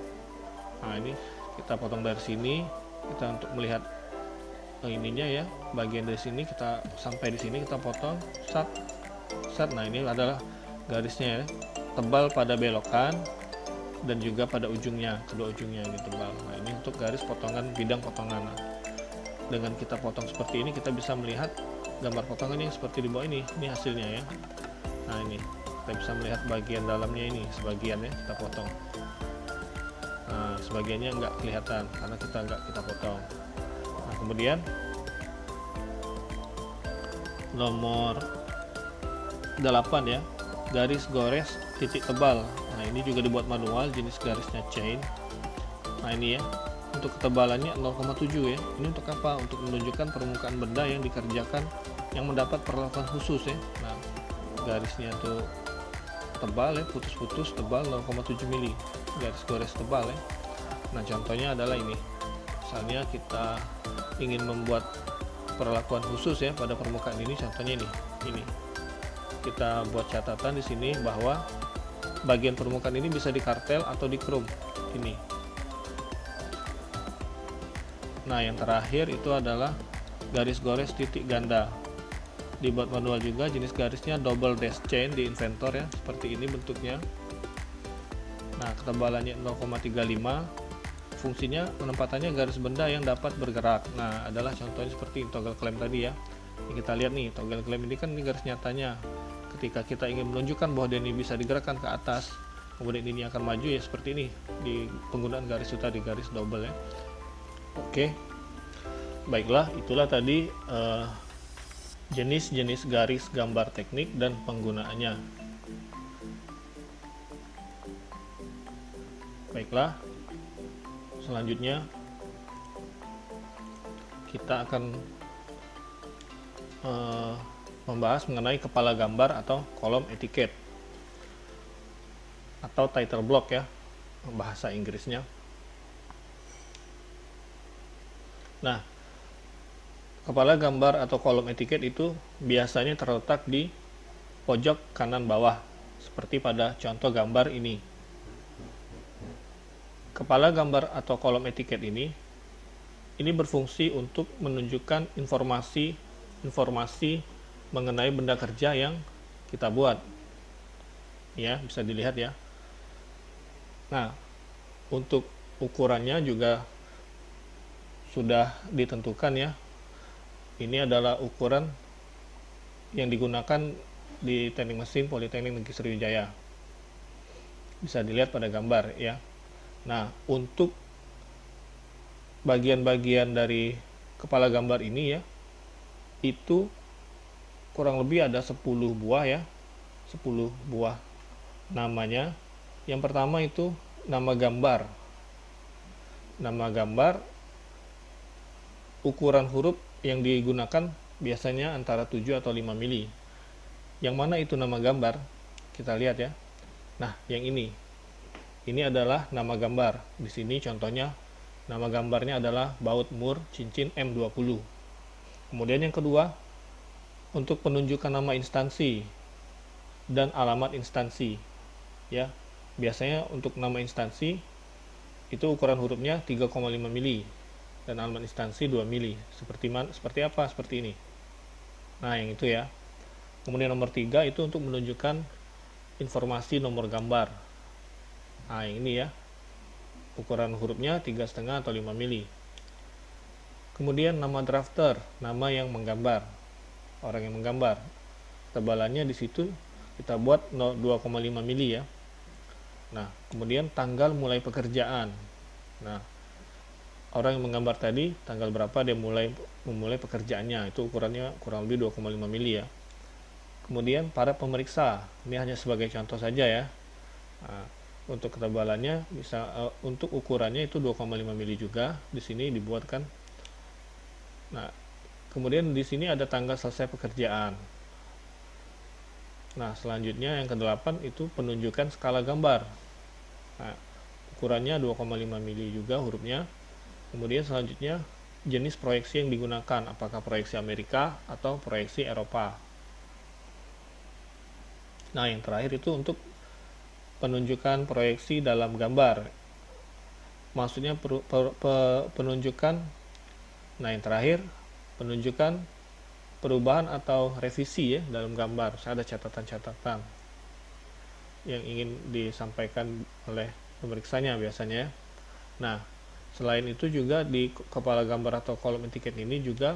Nah ini kita potong dari sini, kita untuk melihat ininya ya, bagian dari sini kita sampai di sini kita potong, set. Nah ini adalah garisnya ya, tebal pada belokan dan juga pada ujungnya, kedua ujungnya ini tebal. Nah ini untuk garis potongan, bidang potongan. Nah, dengan kita potong seperti ini kita bisa melihat gambar potongan yang seperti di bawah ini hasilnya ya. Nah ini kita bisa melihat bagian dalamnya ini, sebagian ya kita potong. Nah sebagiannya nggak kelihatan karena kita potong. Nah kemudian nomor 8 ya, garis gores titik tebal. Nah ini juga dibuat manual, jenis garisnya chain. Nah ini ya, untuk ketebalannya 0,7 ya. Ini untuk apa? Untuk menunjukkan permukaan benda yang dikerjakan yang mendapat perlakuan khusus ya. Nah garisnya tuh tebal ya, putus-putus, tebal 0,7 mili, garis gores tebal ya. Nah contohnya adalah ini, misalnya kita ingin membuat perlakuan khusus ya pada permukaan ini, contohnya ini kita buat catatan di sini bahwa bagian permukaan ini bisa dikartel atau dikrum ini. Nah yang terakhir itu adalah garis gores titik ganda, dibuat manual juga, jenis garisnya double dash chain di inventor ya, seperti ini bentuknya. Nah ketebalannya 0,35, fungsinya penempatannya garis benda yang dapat bergerak. Nah adalah contohnya seperti toggle clamp tadi ya. Ini kita lihat nih, toggle clamp ini kan ini garis nyatanya. Ketika kita ingin menunjukkan bahwa dia ini bisa digerakkan ke atas, kemudian ini akan maju ya seperti ini di penggunaan garis itu tadi, garis double ya. Oke, baiklah, itulah tadi jenis-jenis garis gambar teknik dan penggunaannya. Baiklah, selanjutnya kita akan membahas mengenai kepala gambar atau kolom etiket atau title block ya, bahasa Inggrisnya. Nah, kepala gambar atau kolom etiket itu biasanya terletak di pojok kanan bawah, seperti pada contoh gambar ini. Kepala gambar atau kolom etiket ini berfungsi untuk menunjukkan informasi mengenai benda kerja yang kita buat. Ya, bisa dilihat ya. Nah, untuk ukurannya juga sudah ditentukan ya. Ini adalah ukuran yang digunakan di Teknik Mesin Politeknik Negeri Sriwijaya. Bisa dilihat pada gambar ya. Nah, untuk bagian-bagian dari kepala gambar ini ya, itu kurang lebih ada 10 buah ya. 10 buah namanya. Yang pertama itu nama gambar. Nama gambar, ukuran huruf yang digunakan biasanya antara 7 atau 5 mili. Yang mana itu nama gambar? Kita lihat ya. Nah, yang ini. Ini adalah nama gambar. Di sini contohnya nama gambarnya adalah baut mur cincin M20. Kemudian yang kedua, untuk penunjukan nama instansi dan alamat instansi. Ya. Biasanya untuk nama instansi itu ukuran hurufnya 3,5 mili dan alamat instansi 2 mili. Seperti apa? Seperti ini. Nah, yang itu ya. Kemudian nomor 3 itu untuk menunjukkan informasi nomor gambar. Nah, yang ini ya. Ukuran hurufnya 3,5 atau 5 mili. Kemudian nama drafter, nama yang menggambar. Orang yang menggambar. Tebalannya di situ kita buat 2,5 mili ya. Nah, kemudian tanggal mulai pekerjaan. Nah, orang yang menggambar tadi tanggal berapa dia memulai pekerjaannya, itu ukurannya kurang lebih 2,5 mili ya. Kemudian para pemeriksa, ini hanya sebagai contoh saja ya. Nah, untuk ketebalannya bisa untuk ukurannya itu 2,5 mili juga di sini dibuatkan. Nah, kemudian di sini ada tanggal selesai pekerjaan. Nah, selanjutnya yang ke-8 itu penunjukan skala gambar. Nah, ukurannya 2,5 mili juga hurufnya. Kemudian selanjutnya jenis proyeksi yang digunakan, apakah proyeksi Amerika atau proyeksi Eropa. Nah, yang terakhir itu untuk penunjukan proyeksi dalam gambar. Maksudnya penunjukan. Nah, yang terakhir penunjukan perubahan atau revisi ya dalam gambar. Saya ada catatan-catatan yang ingin disampaikan oleh pemeriksanya biasanya. Nah, selain itu juga di kepala gambar atau kolom etiket ini juga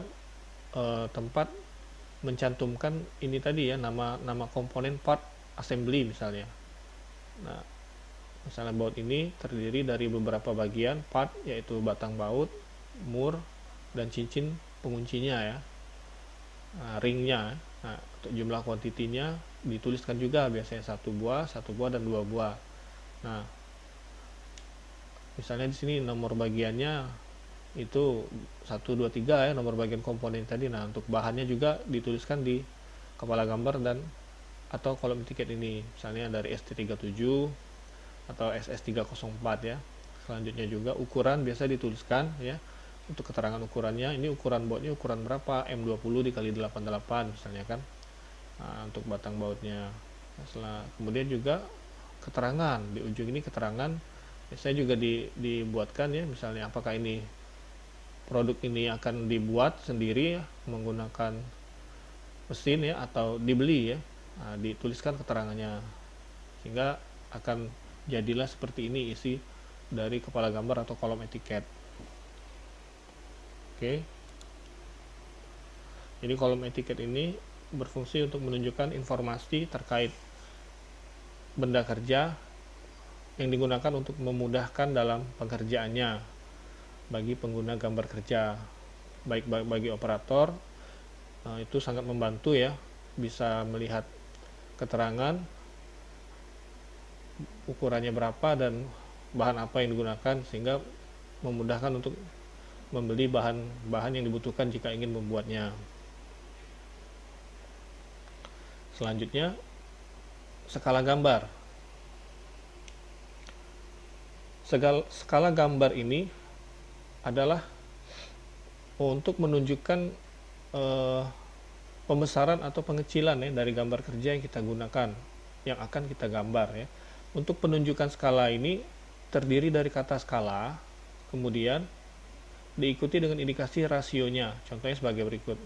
tempat mencantumkan ini tadi ya, nama komponen part assembly misalnya. Nah, misalnya baut ini terdiri dari beberapa bagian part, yaitu batang baut, mur, dan cincin penguncinya ya. Nah, ringnya. Nah, untuk jumlah kuantitinya dituliskan juga biasanya satu buah, dan 2 buah. Nah, misalnya di sini nomor bagiannya itu 1, 2, 3 ya, nomor bagian komponen tadi. Nah, untuk bahannya juga dituliskan di kepala gambar dan atau kolom etiket ini, misalnya dari ST37 atau SS304 ya. Selanjutnya juga ukuran biasa dituliskan ya. Untuk keterangan ukurannya, ini ukuran bautnya ukuran berapa, M20 dikali 88 misalnya kan. Nah, untuk batang bautnya. Kemudian juga keterangan di ujung ini, keterangan biasanya juga dibuatkan ya, misalnya apakah ini produk ini akan dibuat sendiri ya, menggunakan mesin ya, atau dibeli ya. Nah, dituliskan keterangannya sehingga akan jadilah seperti ini isi dari kepala gambar atau kolom etiket. Oke. Jadi kolom etiket ini berfungsi untuk menunjukkan informasi terkait benda kerja yang digunakan untuk memudahkan dalam pengerjaannya bagi pengguna gambar kerja, baik bagi operator. Itu sangat membantu ya, bisa melihat keterangan ukurannya berapa dan bahan apa yang digunakan, sehingga memudahkan untuk membeli bahan-bahan yang dibutuhkan jika ingin membuatnya. Selanjutnya, skala gambar. Skala gambar ini adalah untuk menunjukkan pembesaran atau pengecilan ya dari gambar kerja yang kita gunakan, yang akan kita gambar ya. Untuk penunjukan skala ini terdiri dari kata skala, kemudian diikuti dengan indikasi rasionya. Contohnya sebagai berikut.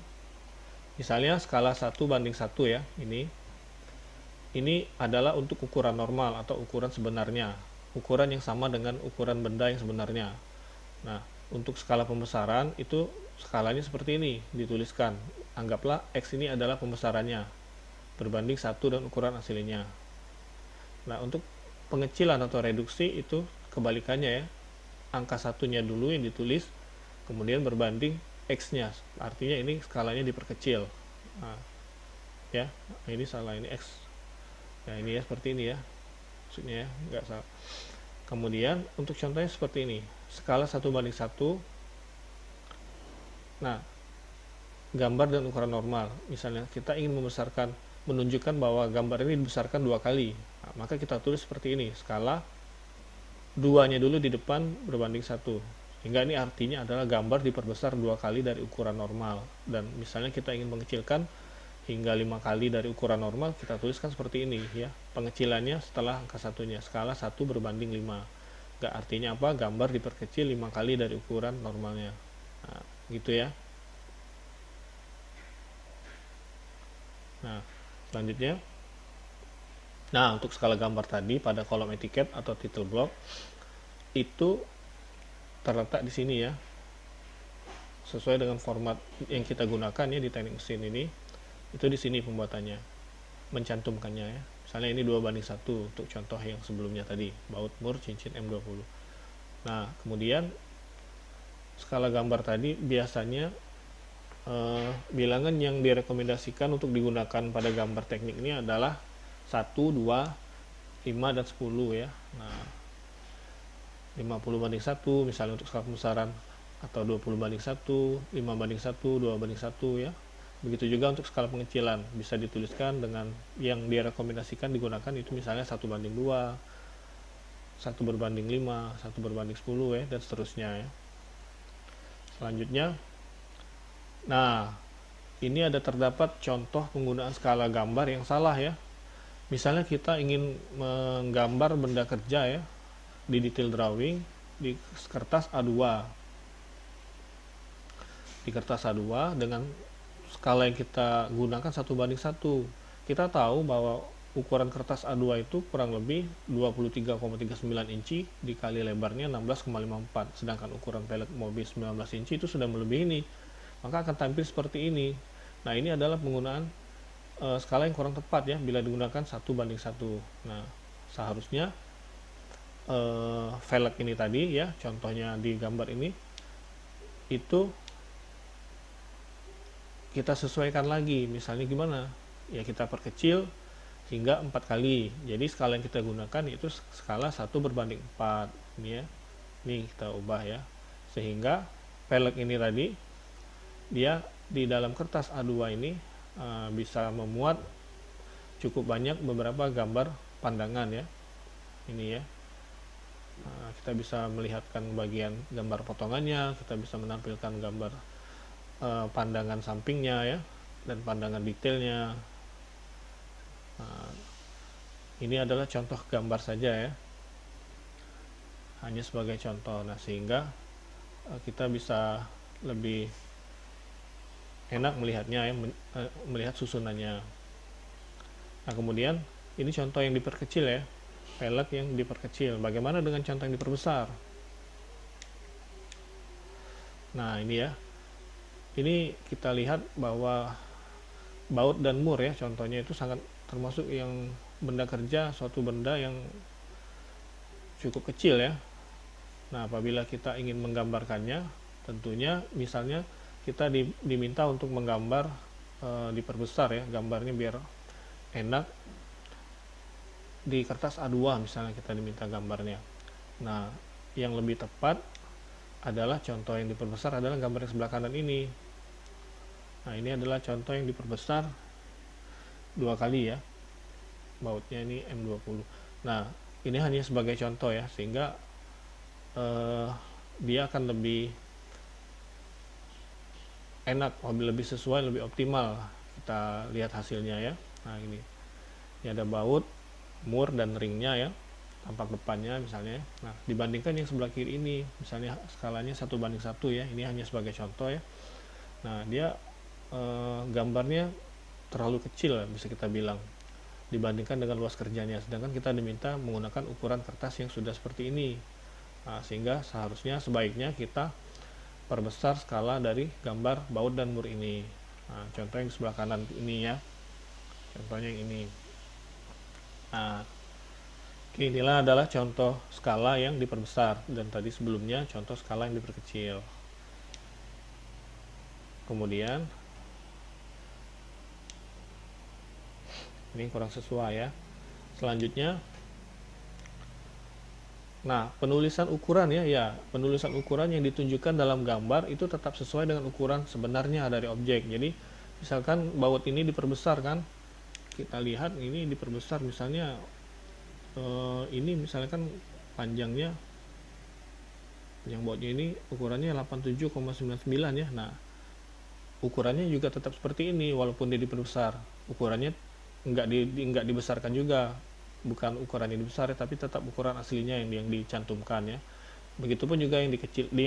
Misalnya skala 1:1 ya, ini adalah untuk ukuran normal atau ukuran sebenarnya, ukuran yang sama dengan ukuran benda yang sebenarnya. Nah, untuk skala pembesaran itu skalanya seperti ini dituliskan. Anggaplah X ini adalah pembesarannya berbanding 1 dan ukuran aslinya. Nah, untuk pengecilan atau reduksi itu kebalikannya ya. Angka satunya dulu yang ditulis, kemudian berbanding X-nya. Artinya ini skalanya diperkecil. Nah, ya, ini salah, ini X. Ya, ini ya seperti ini ya. maksudnya ya, nggak salah. Kemudian untuk contohnya seperti ini, skala 1:1. Nah, gambar dan ukuran normal. Misalnya kita ingin menunjukkan bahwa gambar ini dibesarkan 2 kali. Nah, maka kita tulis seperti ini, skala 2-nya dulu di depan berbanding 1. Sehingga ini artinya adalah gambar diperbesar 2 kali dari ukuran normal. Dan misalnya kita ingin mengecilkan hingga 5 kali dari ukuran normal, kita tuliskan seperti ini ya. Pengecilannya setelah angka satunya, skala 1:5. Nggak artinya apa? Gambar diperkecil 5 kali dari ukuran normalnya. Nah, gitu ya. Nah, selanjutnya. Nah, untuk skala gambar tadi pada kolom etiket atau title block itu terletak di sini ya. Sesuai dengan format yang kita gunakan ya di teknik mesin ini. Itu di sini pembuatannya. Mencantumkannya ya. Misalnya ini 2:1 untuk contoh yang sebelumnya tadi, baut mur cincin M20. Nah, kemudian skala gambar tadi biasanya bilangan yang direkomendasikan untuk digunakan pada gambar teknik ini adalah 1, 2, 5, dan 10 ya. Nah, 50:1 misalnya untuk skala pembesaran, atau 20:1, 5:1, 2:1 ya. Begitu juga untuk skala pengecilan, bisa dituliskan dengan yang direkomendasikan digunakan itu misalnya 1:2, 1:5, 1:10 ya, dan seterusnya ya. Selanjutnya, nah ini ada terdapat contoh penggunaan skala gambar yang salah ya. Misalnya kita ingin menggambar benda kerja ya di detail drawing di kertas A2. Di kertas A2 dengan skala yang kita gunakan 1:1. Kita tahu bahwa ukuran kertas A2 itu kurang lebih 23,39 inci dikali lebarnya 16,54, sedangkan ukuran pelet mobil 19 inci itu sudah melebihi ini, maka akan tampil seperti ini. Nah, ini adalah penggunaan skala yang kurang tepat ya bila digunakan 1:1. Nah, seharusnya velg ini tadi ya, contohnya di gambar ini, itu kita sesuaikan lagi. Misalnya gimana? Ya kita perkecil hingga 4 kali. Jadi skala yang kita gunakan itu skala 1:4. Ini ya. Ini kita ubah ya. Sehingga velg ini tadi dia di dalam kertas A2 ini bisa memuat cukup banyak beberapa gambar pandangan ya. Ini ya. Kita bisa melihatkan bagian gambar potongannya, kita bisa menampilkan gambar pandangan sampingnya ya, dan pandangan detailnya. Nah, ini adalah contoh gambar saja ya, hanya sebagai contoh. Nah, sehingga kita bisa lebih enak melihatnya ya, melihat susunannya. Nah, kemudian ini contoh yang diperkecil ya, velg yang diperkecil. Bagaimana dengan contoh yang diperbesar? Nah, ini ya. Ini kita lihat bahwa baut dan mur ya, contohnya itu sangat termasuk yang benda kerja, suatu benda yang cukup kecil ya. Nah, apabila kita ingin menggambarkannya, tentunya misalnya kita diminta untuk menggambar diperbesar ya, gambarnya biar enak di kertas A2 misalnya kita diminta gambarnya. Nah, yang lebih tepat adalah contoh yang diperbesar adalah gambar yang sebelah kanan ini. Nah, ini adalah contoh yang diperbesar 2 kali ya, bautnya ini M20. Nah, ini hanya sebagai contoh ya, sehingga dia akan lebih enak, lebih sesuai, lebih optimal kita lihat hasilnya ya. Nah, ini ada baut, mur, dan ringnya ya, tampak depannya misalnya. Nah, dibandingkan yang sebelah kiri ini, misalnya skalanya 1:1 ya, ini hanya sebagai contoh ya. Nah, dia gambarnya terlalu kecil bisa kita bilang dibandingkan dengan luas kerjanya, sedangkan kita diminta menggunakan ukuran kertas yang sudah seperti ini. Nah, sehingga sebaiknya kita perbesar skala dari gambar baut dan mur ini. Nah, contoh yang sebelah kanan ini ya, contohnya yang ini. Nah, inilah adalah contoh skala yang diperbesar, dan tadi sebelumnya contoh skala yang diperkecil. Kemudian ini kurang sesuai ya. Selanjutnya Nah, penulisan ukuran penulisan ukuran yang ditunjukkan dalam gambar itu tetap sesuai dengan ukuran sebenarnya dari objek. Jadi, misalkan baut ini diperbesar kan, kita lihat ini diperbesar, misalnya ini misalnya kan panjangnya, yang bautnya ini ukurannya 87,99 ya. Nah, ukurannya juga tetap seperti ini walaupun dia diperbesar. Ukurannya nggak dibesarkan juga, bukan ukuran yang dibesar tapi tetap ukuran aslinya yang dicantumkan ya. Begitupun juga yang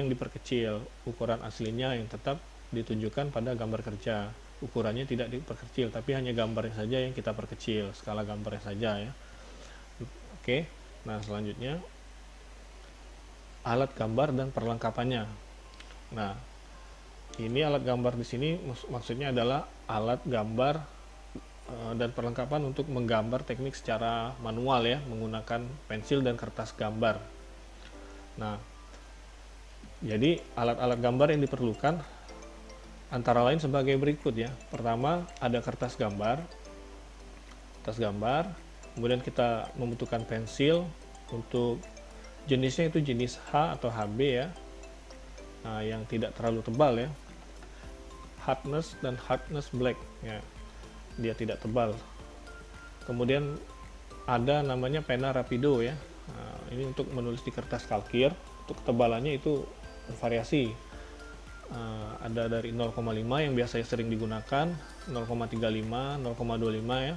diperkecil, ukuran aslinya yang tetap ditunjukkan pada gambar kerja. Ukurannya tidak diperkecil, tapi hanya gambarnya saja yang kita perkecil, skala gambarnya saja ya. Oke, nah selanjutnya alat gambar dan perlengkapannya. Nah, ini alat gambar di sini maksudnya adalah alat gambar dan perlengkapan untuk menggambar teknik secara manual ya, menggunakan pensil dan kertas gambar. Nah, jadi alat-alat gambar yang diperlukan antara lain sebagai berikut ya. Pertama, ada kertas gambar, kemudian kita membutuhkan pensil, untuk jenisnya itu jenis H atau HB ya. Nah, yang tidak terlalu tebal ya. Hardness dan hardness black ya. Dia tidak tebal. Kemudian ada namanya pena rapido ya. Nah, ini untuk menulis di kertas kalkir. Untuk ketebalannya itu bervariasi. Ada dari 0,5 yang biasanya sering digunakan, 0,35, 0,25 ya,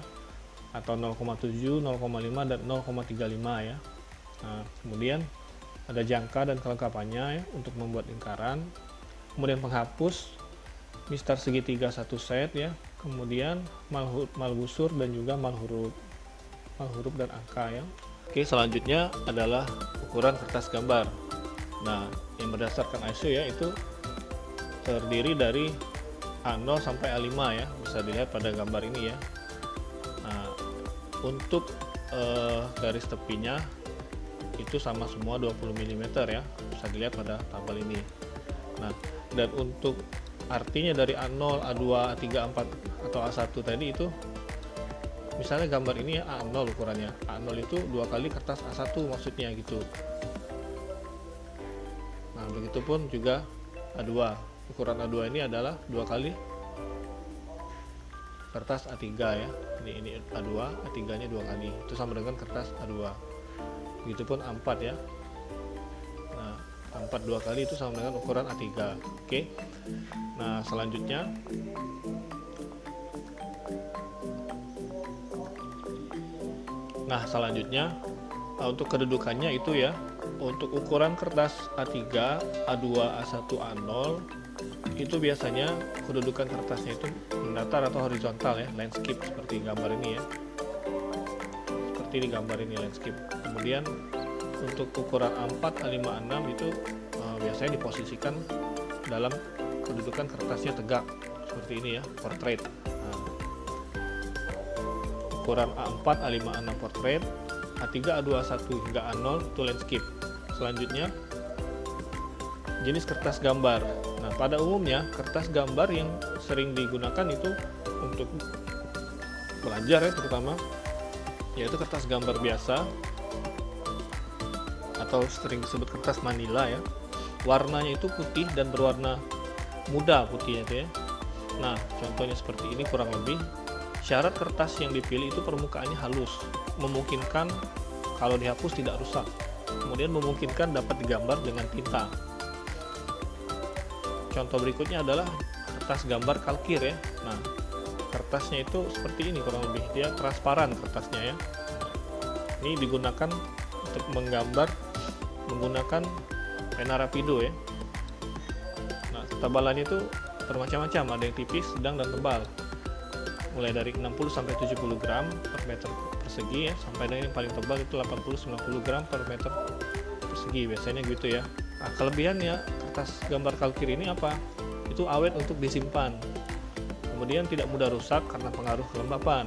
atau 0,7, 0,5 dan 0,35 ya. Nah, kemudian ada jangka dan kelengkapannya ya, untuk membuat lingkaran. Kemudian penghapus, mistar segitiga 1 set ya. Kemudian malbusur dan juga malhuruf dan angka ya. Oke, selanjutnya adalah ukuran kertas gambar. Nah, yang berdasarkan ISO ya itu terdiri dari A0 sampai A5 ya, bisa dilihat pada gambar ini ya. Nah, untuk garis tepinya itu sama semua 20 mm ya, bisa dilihat pada tabel ini. Nah, dan untuk artinya dari A0, A2, A3, A4 atau A1 tadi itu, misalnya gambar ini ya A0 ukurannya, A0 itu 2 kali kertas A1 maksudnya gitu. Nah, begitupun juga A2. Ukuran A2 ini adalah 2 kali kertas A3 ya. Ini A2, A3 nya 2 kali, itu sama dengan kertas A2. Begitupun A4 ya. Nah, A4 2 kali itu sama dengan ukuran A3. Oke. Nah, selanjutnya untuk kedudukannya itu ya. Untuk ukuran kertas A3, A2, A1, A0 itu biasanya kedudukan kertasnya itu mendatar atau horizontal ya, landscape seperti gambar ini ya. Seperti di gambar ini landscape. Kemudian untuk ukuran A4, A5, A6 itu biasanya diposisikan dalam kedudukan kertasnya tegak seperti ini ya, portrait. Nah, ukuran A4, A5, A6 portrait, A3, A2, A1 hingga A0 itu landscape. Selanjutnya jenis kertas gambar. Nah, pada umumnya kertas gambar yang sering digunakan itu untuk belajar ya terutama, yaitu kertas gambar biasa atau sering disebut kertas manila ya. Warnanya itu putih dan berwarna muda putihnya itu ya. Nah, contohnya seperti ini kurang lebih. Syarat kertas yang dipilih itu permukaannya halus, memungkinkan kalau dihapus tidak rusak. Kemudian memungkinkan dapat digambar dengan tinta. Contoh berikutnya adalah kertas gambar kalkir ya. Nah, kertasnya itu seperti ini kurang lebih, dia transparan kertasnya ya. Ini digunakan untuk menggambar menggunakan pena rapido ya. Nah, ketebalannya itu bermacam-macam, ada yang tipis, sedang dan tebal. Mulai dari 60 sampai 70 gram per meter persegi ya, sampai dengan yang paling tebal itu 80-90 gram per meter persegi, biasanya gitu ya. Nah, kelebihannya kertas gambar kalkir ini apa? Itu awet untuk disimpan. Kemudian tidak mudah rusak karena pengaruh kelembapan.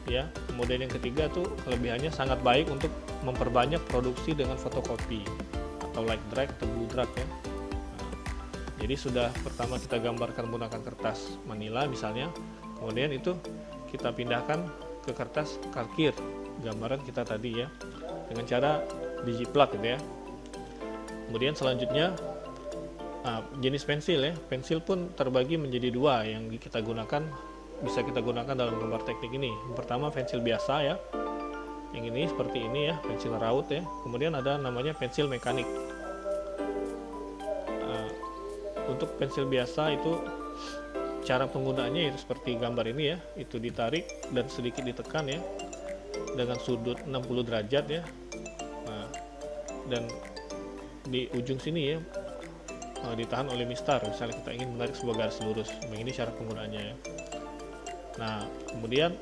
Ya, kemudian yang ketiga tuh kelebihannya sangat baik untuk memperbanyak produksi dengan fotokopi atau light drag, tebu drag ya. Nah, jadi sudah pertama kita gambarkan menggunakan kertas manila misalnya, kemudian itu kita pindahkan ke kertas kalkir gambaran kita tadi ya, dengan cara dijiplak gitu ya. Kemudian selanjutnya jenis pensil ya. Pensil pun terbagi menjadi dua yang kita gunakan, bisa kita gunakan dalam gambar teknik ini. Yang pertama pensil biasa ya, yang ini seperti ini ya, pensil raut ya. Kemudian ada namanya pensil mekanik. Untuk pensil biasa itu cara penggunaannya itu seperti gambar ini ya, itu ditarik dan sedikit ditekan ya dengan sudut 60 derajat ya. Nah, dan di ujung sini ya ditahan oleh mistar misalnya kita ingin menarik sebuah garis lurus. Ini cara penggunaannya ya. Nah, kemudian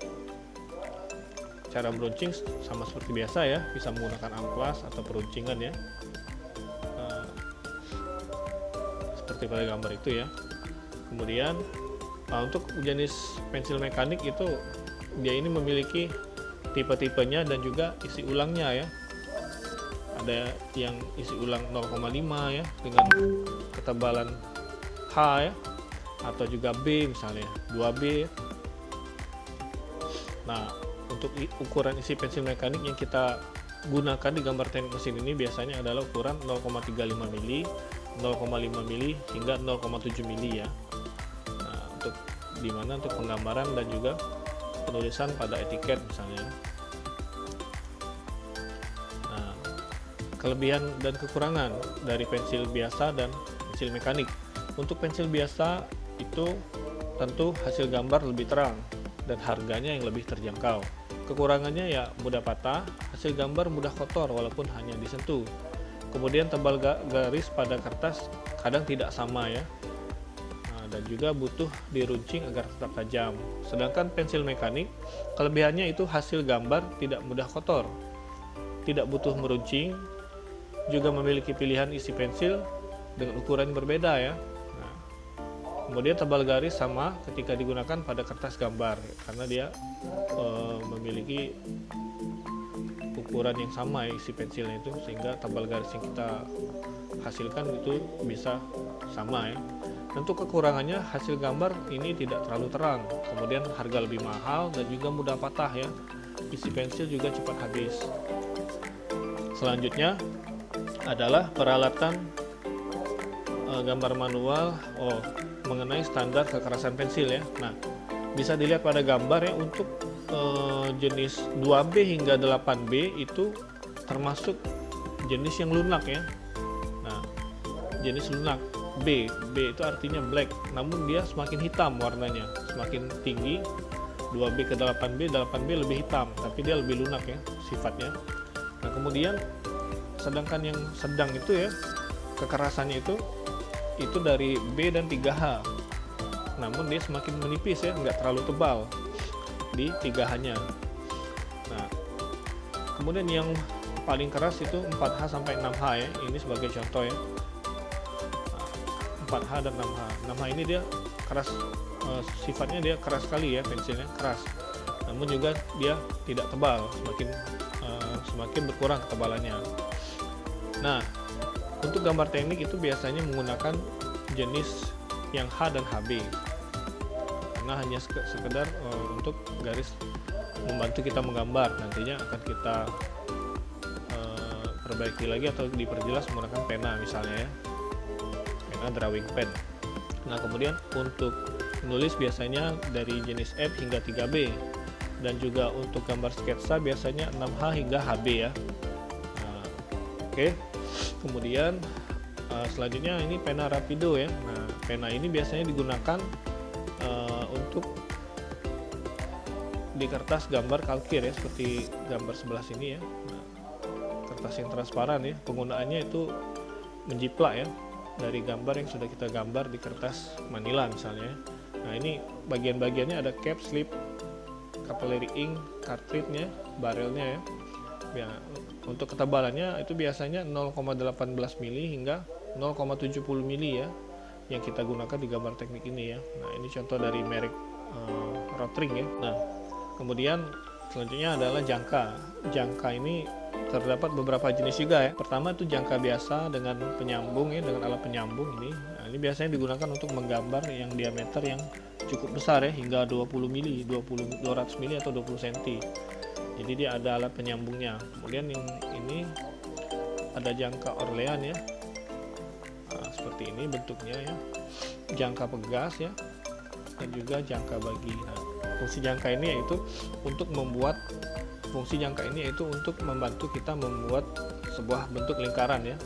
cara meruncing sama seperti biasa ya, bisa menggunakan amplas atau peruncingan ya, seperti pada gambar itu ya. Kemudian untuk jenis pensil mekanik itu dia ini memiliki tipe-tipenya dan juga isi ulangnya ya. Ada yang isi ulang 0,5 ya dengan ketebalan H ya, atau juga B misalnya 2B. Nah, untuk ukuran isi pensil mekanik yang kita gunakan di gambar teknik mesin ini biasanya adalah ukuran 0,35 mili, 0,5 mili hingga 0,7 mili ya. Nah, untuk dimana untuk penggambaran dan juga penulisan pada etiket misalnya. Nah, kelebihan dan kekurangan dari pensil biasa dan pensil mekanik. Untuk pensil biasa itu tentu hasil gambar lebih terang dan harganya yang lebih terjangkau. Kekurangannya ya mudah patah, hasil gambar mudah kotor walaupun hanya disentuh. Kemudian tebal garis pada kertas kadang tidak sama ya. Nah, dan juga butuh diruncing agar tetap tajam. Sedangkan pensil mekanik, kelebihannya itu hasil gambar tidak mudah kotor, tidak butuh meruncing, juga memiliki pilihan isi pensil dengan ukuran berbeda ya. Nah, kemudian tebal garis sama ketika digunakan pada kertas gambar karena dia memiliki ukuran yang sama ya, isi pensilnya itu, sehingga tebal garis yang kita hasilkan itu bisa sama ya. Untuk kekurangannya hasil gambar ini tidak terlalu terang, kemudian harga lebih mahal dan juga mudah patah ya. Isi pensil juga cepat habis. Selanjutnya adalah peralatan gambar manual mengenai standar kekerasan pensil ya. Nah, bisa dilihat pada gambar ya, untuk jenis 2B hingga 8B itu termasuk jenis yang lunak ya. Nah, jenis lunak B itu artinya black, namun dia semakin hitam warnanya, semakin tinggi 2B ke 8B lebih hitam, tapi dia lebih lunak ya sifatnya. Nah, kemudian sedangkan yang sedang itu ya, kekerasannya itu dari B dan 3H, namun dia semakin menipis ya, nggak terlalu tebal di 3H-nya. Nah, kemudian yang paling keras itu 4H sampai 6H ya, ini sebagai contoh ya. 4H dan 6H. 6H ini dia keras, sifatnya dia keras sekali ya, pensilnya keras. Namun juga dia tidak tebal, semakin berkurang ketebalannya. Nah, untuk gambar teknik itu biasanya menggunakan jenis yang H dan HB. Karena hanya sekedar untuk garis membantu kita menggambar, nantinya akan kita perbaiki lagi atau diperjelas menggunakan pena misalnya ya, pena drawing pen. Nah, kemudian untuk menulis biasanya dari jenis F hingga 3B, dan juga untuk gambar sketsa biasanya 6H hingga HB ya. Nah, oke. Kemudian selanjutnya ini pena rapido ya. Nah, pena ini biasanya digunakan untuk di kertas gambar kalkir ya, seperti gambar sebelah sini ya. Nah, kertas yang transparan ya, penggunaannya itu menjiplak ya dari gambar yang sudah kita gambar di kertas manila misalnya. Nah, ini bagian-bagiannya ada cap, slip, capillary ink, cartridge-nya, barrelnya ya. Ya, untuk ketebalannya itu biasanya 0,18 mili hingga 0,70 mili ya, yang kita gunakan di gambar teknik ini ya. Nah, ini contoh dari merek Rotring ya. Nah, kemudian selanjutnya adalah jangka. Jangka ini terdapat beberapa jenis juga ya. Pertama itu jangka biasa dengan penyambung ya, dengan alat penyambung ini. Nah, ini biasanya digunakan untuk menggambar yang diameter yang cukup besar ya, hingga 20 mili, 200 mili atau 20 cm. Jadi dia ada alat penyambungnya. Kemudian yang ini ada jangka Orlean ya. Nah, seperti ini bentuknya ya, jangka pegas ya, dan juga jangka bagi. Nah, fungsi jangka ini yaitu untuk membuat membantu kita membuat sebuah bentuk lingkaran ya,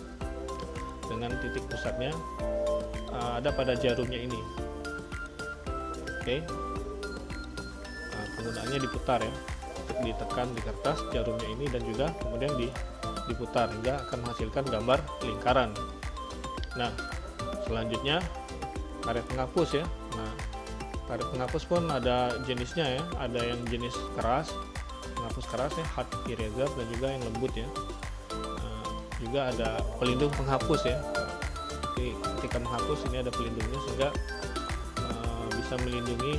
dengan titik pusatnya ada pada jarumnya ini. Oke. Nah, penggunaannya diputar ya, untuk ditekan di kertas jarumnya ini dan juga kemudian diputar hingga akan menghasilkan gambar lingkaran. Nah, selanjutnya karet penghapus ya. Nah, karet penghapus pun ada jenisnya ya, ada yang jenis keras, penghapus keras ya, hard eraser, dan juga yang lembut ya. Nah, juga ada pelindung penghapus ya. Jadi ketika menghapus ini ada pelindungnya sehingga bisa melindungi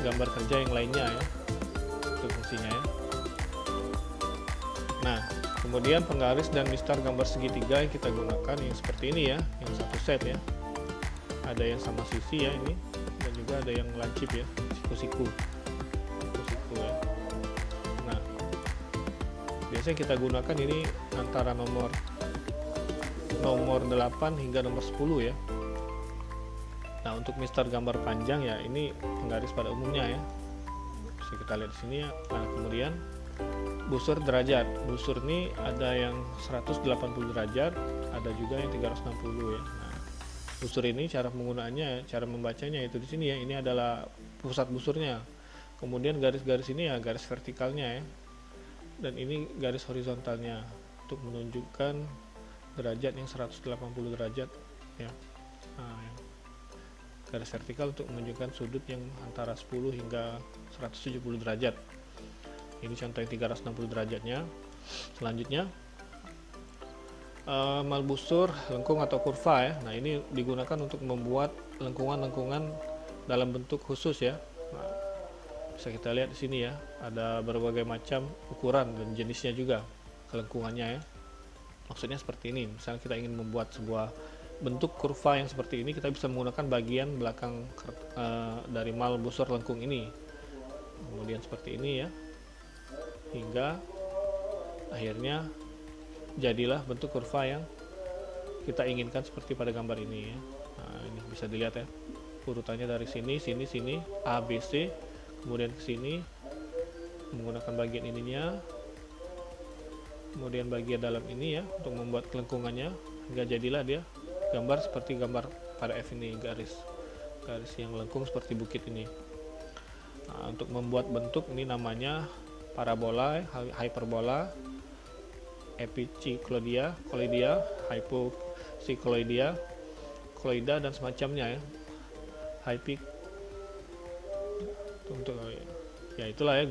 gambar kerja yang lainnya ya, itu fungsinya ya. Nah, kemudian penggaris dan mistar gambar segitiga yang kita gunakan yang seperti ini ya, yang satu set ya. Ada yang sama sisi ya ini, dan juga ada yang lancip ya, siku-siku ya. Nah, biasanya kita gunakan ini antara nomor 8 hingga nomor 10 ya. Nah, untuk mistar gambar panjang ya, ini penggaris pada umumnya ya, bisa kita lihat di sini ya. Nah, kemudian busur derajat. Busur ini ada yang 180 derajat, ada juga yang 360 ya. Nah, busur ini cara penggunaannya, cara membacanya itu di sini ya. Ini adalah pusat busurnya. Kemudian garis-garis ini ya garis vertikalnya ya. Dan ini garis horizontalnya untuk menunjukkan derajat yang 180 derajat ya. Nah, garis vertikal untuk menunjukkan sudut yang antara 10 hingga 170 derajat. Ini contoh yang 360 derajatnya. Selanjutnya mal busur lengkung atau kurva ya. Nah, ini digunakan untuk membuat lengkungan-lengkungan dalam bentuk khusus ya. Nah, bisa kita lihat di sini ya, ada berbagai macam ukuran dan jenisnya juga kelengkungannya ya. Maksudnya seperti ini, misalnya kita ingin membuat sebuah bentuk kurva yang seperti ini, kita bisa menggunakan bagian belakang dari mal busur lengkung ini. Kemudian seperti ini ya, hingga akhirnya jadilah bentuk kurva yang kita inginkan seperti pada gambar ini ya. Nah, ini bisa dilihat ya, urutannya dari sini, sini, A, B, C, kemudian ke sini menggunakan bagian ininya, kemudian bagian dalam ini ya untuk membuat kelengkungannya, hingga jadilah dia gambar seperti gambar pada F ini, garis yang lengkung seperti bukit ini. Nah, untuk membuat bentuk ini namanya parabola, hyperbola, epicykloidea, hypocykloidea, coloida dan semacamnya ya. Hypic untuk ya itulah ya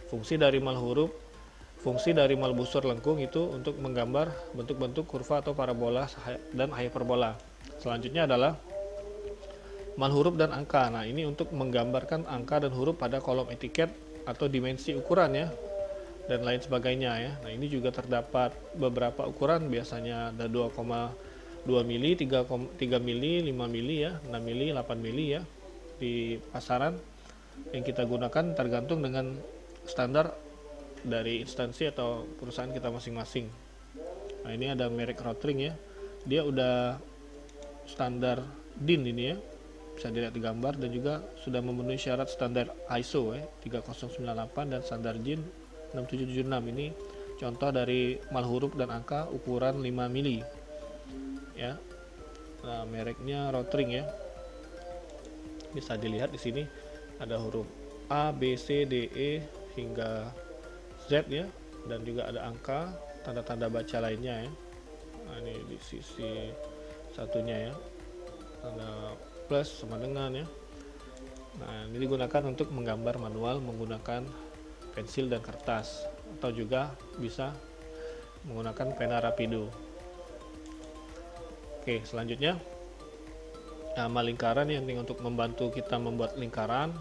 fungsi dari mal busur lengkung itu untuk menggambar bentuk-bentuk kurva atau parabola dan hyperbola. Selanjutnya adalah mal huruf dan angka. Nah, ini untuk menggambarkan angka dan huruf pada kolom etiket atau dimensi ukuran ya, dan lain sebagainya ya. Nah, ini juga terdapat beberapa ukuran, biasanya ada 2,2 mili, 3 mili, 5 mili ya, 6 mili, 8 mili ya di pasaran yang kita gunakan tergantung dengan standar dari instansi atau perusahaan kita masing-masing. Nah, ini ada merek Rotring ya, dia udah standar DIN ini ya, bisa dilihat di gambar, dan juga sudah memenuhi syarat standar ISO ya 3098 dan standar DIN 6776. Ini contoh dari mal huruf dan angka ukuran 5 mili ya. Nah, mereknya Rotring ya, bisa dilihat di sini ada huruf A, B, C, D, E hingga Z ya, dan juga ada angka, tanda-tanda baca lainnya ya. Nah, ini di sisi satunya ya, tanda plus sama dengan ya. Nah, ini digunakan untuk menggambar manual menggunakan pensil dan kertas, atau juga bisa menggunakan pena rapido. Oke, selanjutnya mal lingkaran yang untuk membantu kita membuat lingkaran.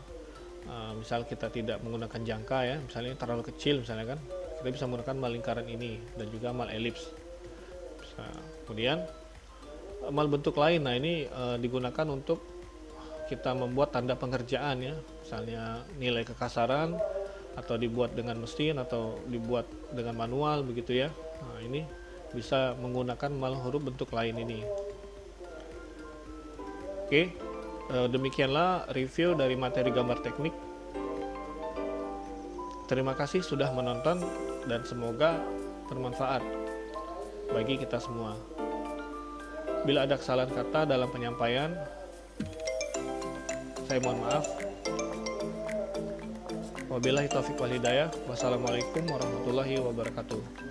Misal kita tidak menggunakan jangka ya, misalnya terlalu kecil misalnya kan, kita bisa menggunakan mal lingkaran ini, dan juga mal elips. Kemudian mal bentuk lain, nah ini digunakan untuk kita membuat tanda pengerjaan ya, misalnya nilai kekasaran atau dibuat dengan mesin atau dibuat dengan manual begitu ya. Nah, ini bisa menggunakan malah huruf bentuk lain ini. Oke, demikianlah review dari materi gambar teknik. Terima kasih sudah menonton dan semoga bermanfaat bagi kita semua. Bila ada kesalahan kata dalam penyampaian, saya mohon maaf. Wabillahi taufiq wal hidayah. Wassalamualaikum warahmatullahi wabarakatuh.